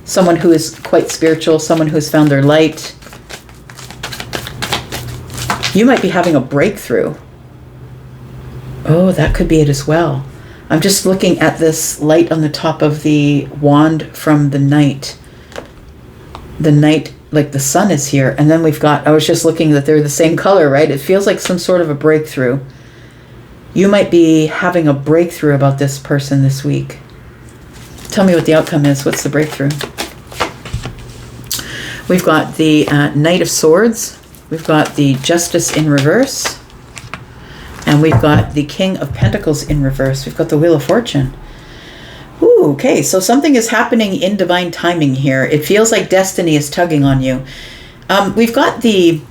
someone who is quite spiritual, someone who has found their light. You might be having a breakthrough. Oh, that could be it as well. I'm just looking at this light on the top of the wand from the Knight. The Knight, like the sun is here, and then we've got, I was just looking that they're the same color, right? It feels like some sort of a breakthrough. You might be having a breakthrough about this person this week. Tell me what the outcome is. What's the breakthrough? We've got the Knight of Swords. We've got the Justice in reverse. And we've got the King of Pentacles in reverse. We've got the Wheel of Fortune. Ooh, okay, so something is happening in divine timing here. It feels like destiny is tugging on you. We've got the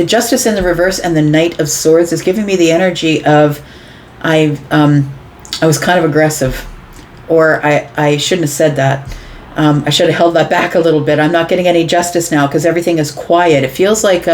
Justice in the reverse, and the Knight of Swords is giving me the energy of I was kind of aggressive, or I shouldn't have said that. I should have held that back a little bit. I'm not getting any justice now because everything is quiet. It feels like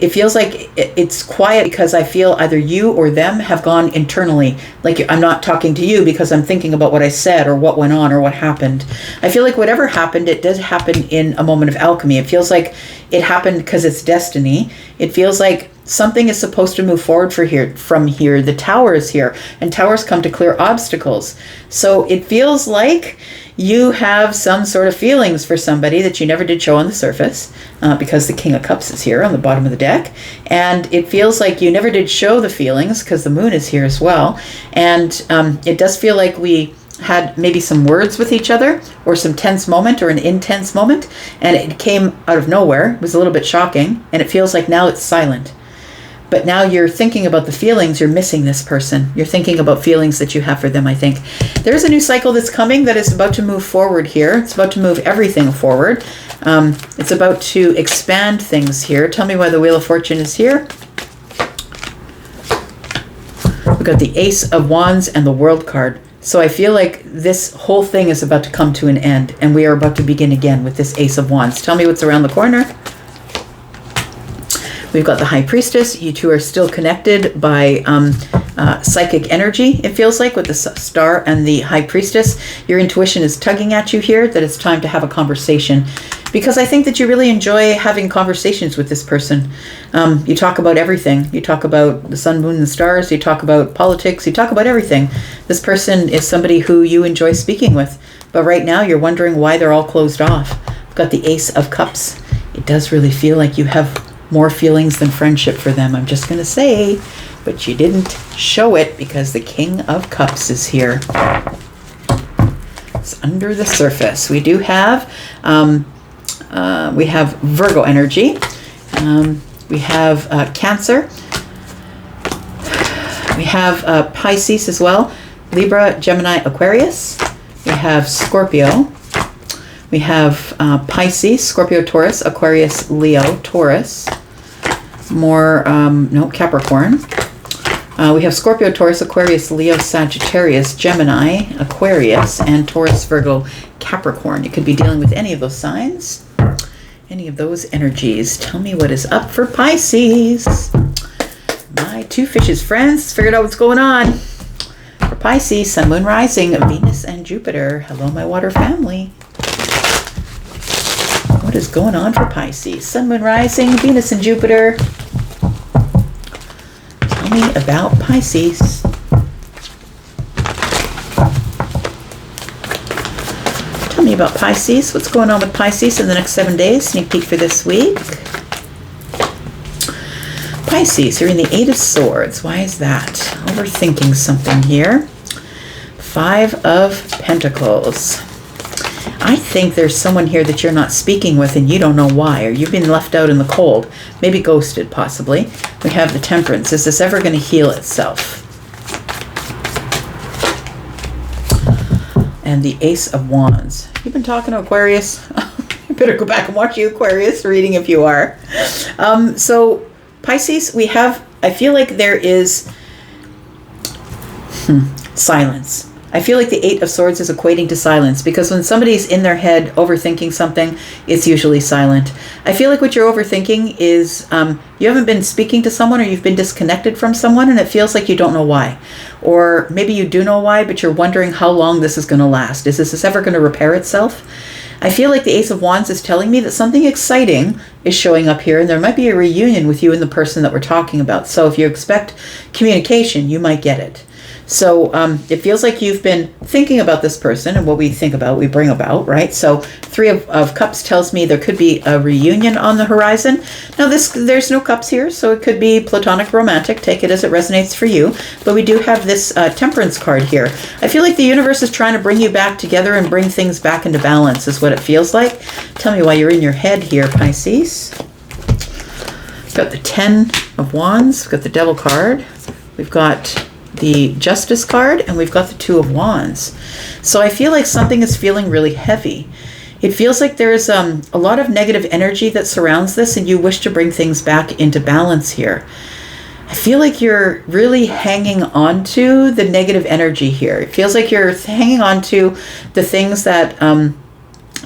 it's quiet because I feel either you or them have gone internally. Like I'm not talking to you because I'm thinking about what I said or what went on or what happened. I feel like whatever happened, it did happen in a moment of alchemy. It feels like it happened because it's destiny. It feels like something is supposed to move forward from here. The Tower is here, and towers come to clear obstacles. So it feels like you have some sort of feelings for somebody that you never did show on the surface because the King of Cups is here on the bottom of the deck. And it feels like you never did show the feelings because the Moon is here as well. And it does feel like we had maybe some words with each other or some tense moment or an intense moment. And it came out of nowhere. It was a little bit shocking. And it feels like now it's silent. But now you're thinking about the feelings, you're missing this person. You're thinking about feelings that you have for them, I think. There's a new cycle that's coming that is about to move forward here. It's about to move everything forward. It's about to expand things here. Tell me why the Wheel of Fortune is here. We've got the Ace of Wands and the World card. So I feel like this whole thing is about to come to an end, and we are about to begin again with this Ace of Wands. Tell me what's around the corner. We've got the High Priestess. You two are still connected by psychic energy, it feels like, with the Star and the High Priestess. Your intuition is tugging at you here that it's time to have a conversation, because I think that you really enjoy having conversations with this person. You talk about everything. You talk about the sun, moon, and the stars. You talk about politics. You talk about everything. This person is somebody who you enjoy speaking with, but right now you're wondering why they're all closed off. got the Ace of Cups. It does really feel like you have more feelings than friendship for them, I'm just going to say, but you didn't show it because the King of Cups is here. It's under the surface. We do have, we have Virgo energy. We have Cancer. We have Pisces as well. Libra, Gemini, Aquarius. We have Scorpio. We have Pisces, Scorpio, Taurus, Aquarius, Leo, Taurus. More, no, Capricorn. We have Scorpio, Taurus, Aquarius, Leo, Sagittarius, Gemini, Aquarius, and Taurus, Virgo, Capricorn. You could be dealing with any of those signs, any of those energies. Tell me what is up for Pisces. My two fishes friends figured out what's going on. For Pisces, Sun, Moon, Rising, Venus, and Jupiter. Hello, my water family. What is going on for Pisces? Sun, Moon, Rising, Venus, and Jupiter. Tell me about Pisces. Tell me about Pisces. What's going on with Pisces in the next 7 days? Sneak peek for this week. Pisces, you're in the Eight of Swords. Why is that? Overthinking something here. Five of Pentacles. I think there's someone here that you're not speaking with and you don't know why, or you've been left out in the cold, maybe ghosted possibly. We have the Temperance. Is this ever going to heal itself? And the Ace of Wands. You've been talking to Aquarius? You better go back and watch the Aquarius reading if you are. So Pisces, we have, I feel like there is silence. I feel like the Eight of Swords is equating to silence, because when somebody's in their head overthinking something, it's usually silent. I feel like what you're overthinking is you haven't been speaking to someone, or you've been disconnected from someone, and it feels like you don't know why. Or maybe you do know why, but you're wondering how long this is going to last. Is this ever going to repair itself? I feel like the Ace of Wands is telling me that something exciting is showing up here, and there might be a reunion with you and the person that we're talking about. So if you expect communication, you might get it. So it feels like you've been thinking about this person, and what we think about, we bring about, right? So Three of Cups tells me there could be a reunion on the horizon. Now there's no cups here, so it could be platonic, romantic. Take it as it resonates for you. But we do have this Temperance card here. I feel like the universe is trying to bring you back together and bring things back into balance is what it feels like. Tell me why you're in your head here, Pisces. We've got the Ten of Wands. We've got the Devil card. We've got the Justice card, and we've got the Two of Wands. So I feel like something is feeling really heavy. It feels like there's a lot of negative energy that surrounds this, and you wish to bring things back into balance here. I feel like you're really hanging on to the negative energy here. It feels like you're hanging on to the things that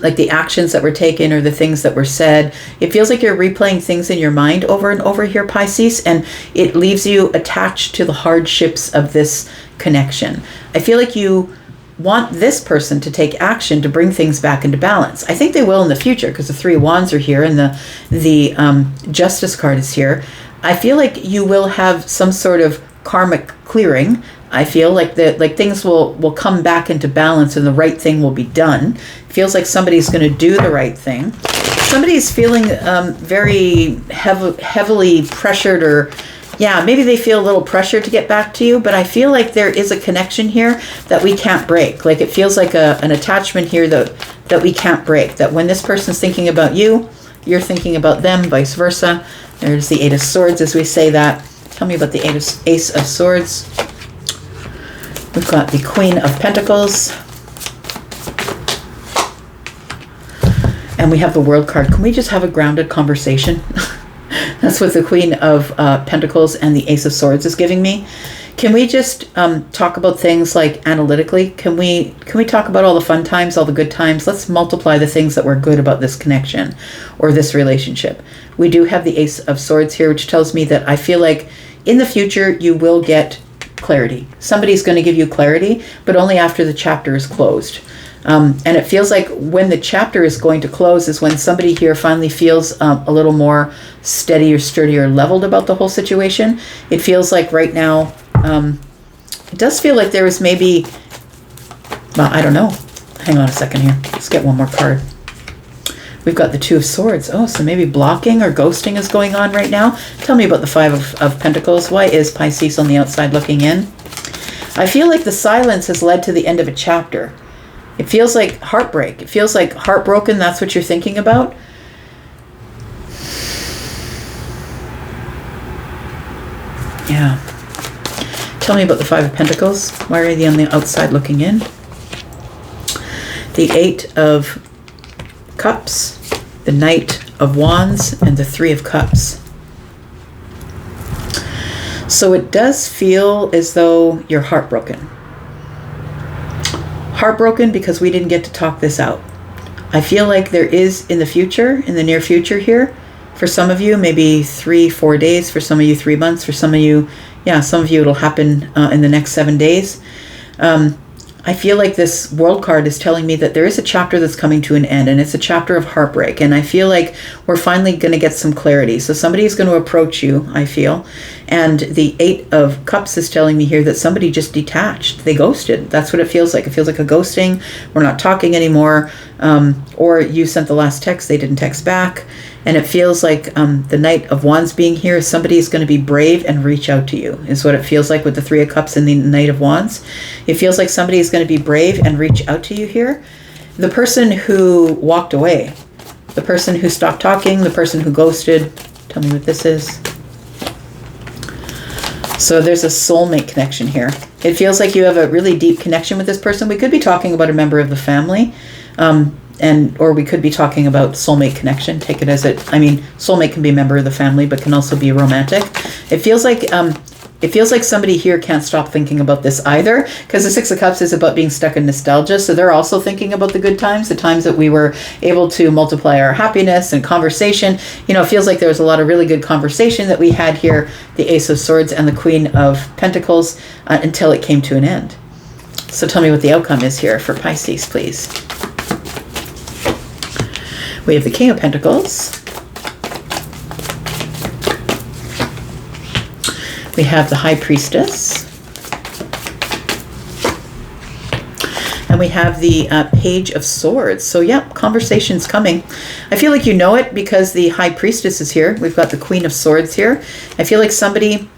like the actions that were taken or the things that were said. It feels like you're replaying things in your mind over and over here, Pisces, and it leaves you attached to the hardships of this connection. I feel like you want this person to take action to bring things back into balance. I think they will in the future, because the Three of Wands are here and the Justice card is here. I feel like you will have some sort of karmic clearing. I feel like things will come back into balance and the right thing will be done. It feels like somebody's going to do the right thing. Somebody's feeling very heavily pressured, or yeah, maybe they feel a little pressure to get back to you, but I feel like there is a connection here that we can't break. Like it feels like an attachment here that we can't break. That when this person's thinking about you, you're thinking about them, vice versa. There's the Eight of Swords as we say that. Tell me about the Ace of Swords. We've got the Queen of Pentacles. And we have the World card. Can we just have a grounded conversation? That's what the Queen of Pentacles and the Ace of Swords is giving me. Can we just talk about things like analytically? Can we talk about all the fun times, all the good times? Let's multiply the things that were good about this connection or this relationship. We do have the Ace of Swords here, which tells me that I feel like in the future you will get clarity. Somebody's going to give you clarity, but only after the chapter is closed. And it feels like when the chapter is going to close is when somebody here finally feels a little more steady or sturdy or leveled about the whole situation. It feels like right now, it does feel like there was maybe, well, I don't know. Hang on a second here. Let's get one more card. We've got the Two of Swords. Oh, so maybe blocking or ghosting is going on right now. Tell me about the Five of Pentacles. Why is Pisces on the outside looking in? I feel like the silence has led to the end of a chapter. It feels like heartbreak. It feels like heartbroken. That's what you're thinking about. Yeah. Tell me about the Five of Pentacles. Why are they on the outside looking in? The Eight of Cups, the Knight of Wands, and the Three of Cups. So it does feel as though you're heartbroken. Heartbroken because we didn't get to talk this out. I feel like there is in the future, in the near future here, for some of you, maybe 3-4 days, for some of you 3 months, for some of you, yeah, some of you it'll happen in the next 7 days. I feel like this World card is telling me that there is a chapter that's coming to an end, and it's a chapter of heartbreak. And I feel like we're finally going to get some clarity. So somebody is going to approach you, I feel. And the Eight of Cups is telling me here that somebody just detached. They ghosted. That's what it feels like. It feels like a ghosting. We're not talking anymore. Or you sent the last text, they didn't text back. And it feels like the Knight of Wands being here, somebody is going to be brave and reach out to you, is what it feels like with the Three of Cups and the Knight of Wands. It feels like somebody is going to be brave and reach out to you here. The person who walked away, the person who stopped talking, the person who ghosted. Tell me what this is. So there's a soulmate connection here. It feels like you have a really deep connection with this person. We could be talking about a member of the family. Or we could be talking about soulmate connection. Take it as it. I mean, soulmate can be a member of the family, but can also be romantic. It feels like somebody here can't stop thinking about this either, because the Six of Cups is about being stuck in nostalgia. So they're also thinking about the good times, the times that we were able to multiply our happiness and conversation. You know, it feels like there was a lot of really good conversation that we had here, the Ace of Swords and the Queen of Pentacles, until it came to an end. So tell me what the outcome is here for Pisces, please. We have the King of Pentacles. We have the High Priestess. And we have the Page of Swords. So yeah, conversation's coming. I feel like you know it because the High Priestess is here. We've got the Queen of Swords here. I feel like somebody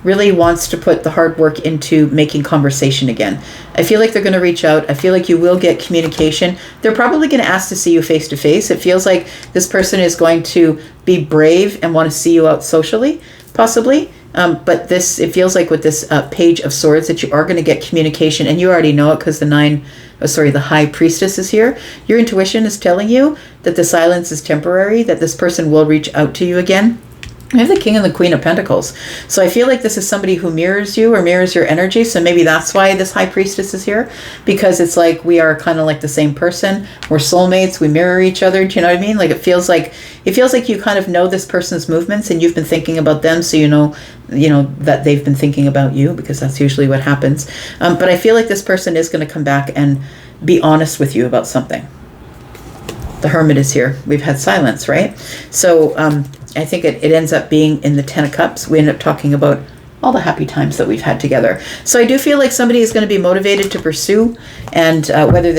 really wants to put the hard work into making conversation again. I feel like they're going to reach out. I feel like you will get communication. They're probably going to ask to see you face to face. It feels like this person is going to be brave and want to see you out socially, possibly. But it feels like with this Page of Swords that you are going to get communication, and you already know it because the High Priestess is here. Your intuition is telling you that the silence is temporary, that this person will reach out to you again. I have the King and the Queen of Pentacles. So I feel like this is somebody who mirrors you or mirrors your energy. So maybe that's why this High Priestess is here, because it's like we are kind of like the same person. We're soulmates. We mirror each other. Do you know what I mean? Like it feels like you kind of know this person's movements and you've been thinking about them. So you know that they've been thinking about you, because that's usually what happens. But I feel like this person is going to come back and be honest with you about something. The Hermit is here. We've had silence, right? So I think it ends up being in the Ten of Cups. We end up talking about all the happy times that we've had together. So I do feel like somebody is going to be motivated to pursue, and whether if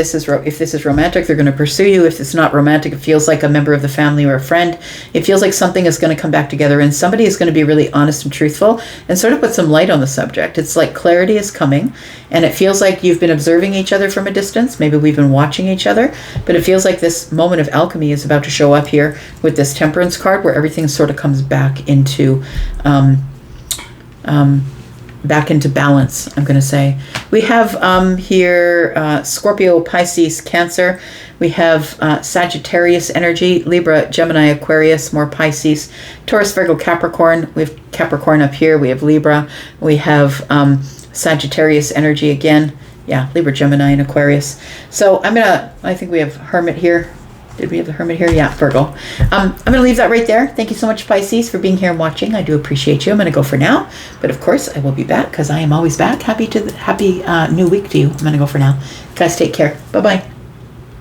this is romantic, they're going to pursue you. If it's not romantic, it feels like a member of the family or a friend. It feels like something is going to come back together, and somebody is going to be really honest and truthful and sort of put some light on the subject. It's like clarity is coming, and it feels like you've been observing each other from a distance. Maybe we've been watching each other, but it feels like this moment of alchemy is about to show up here with this Temperance card, where everything sort of comes back into balance, I'm going to say. We have here Scorpio, Pisces, Cancer. We have Sagittarius energy, Libra, Gemini, Aquarius, more Pisces, Taurus, Virgo, Capricorn. We have Capricorn up here. We have Libra. We have Sagittarius energy again. Yeah, Libra, Gemini, and Aquarius. So I think we have Hermit here. Did we have the Hermit here? Yeah, Virgo. I'm going to leave that right there. Thank you so much, Pisces, for being here and watching. I do appreciate you. I'm going to go for now. But of course, I will be back because I am always back. Happy new week to you. I'm going to go for now. Guys, take care. Bye-bye.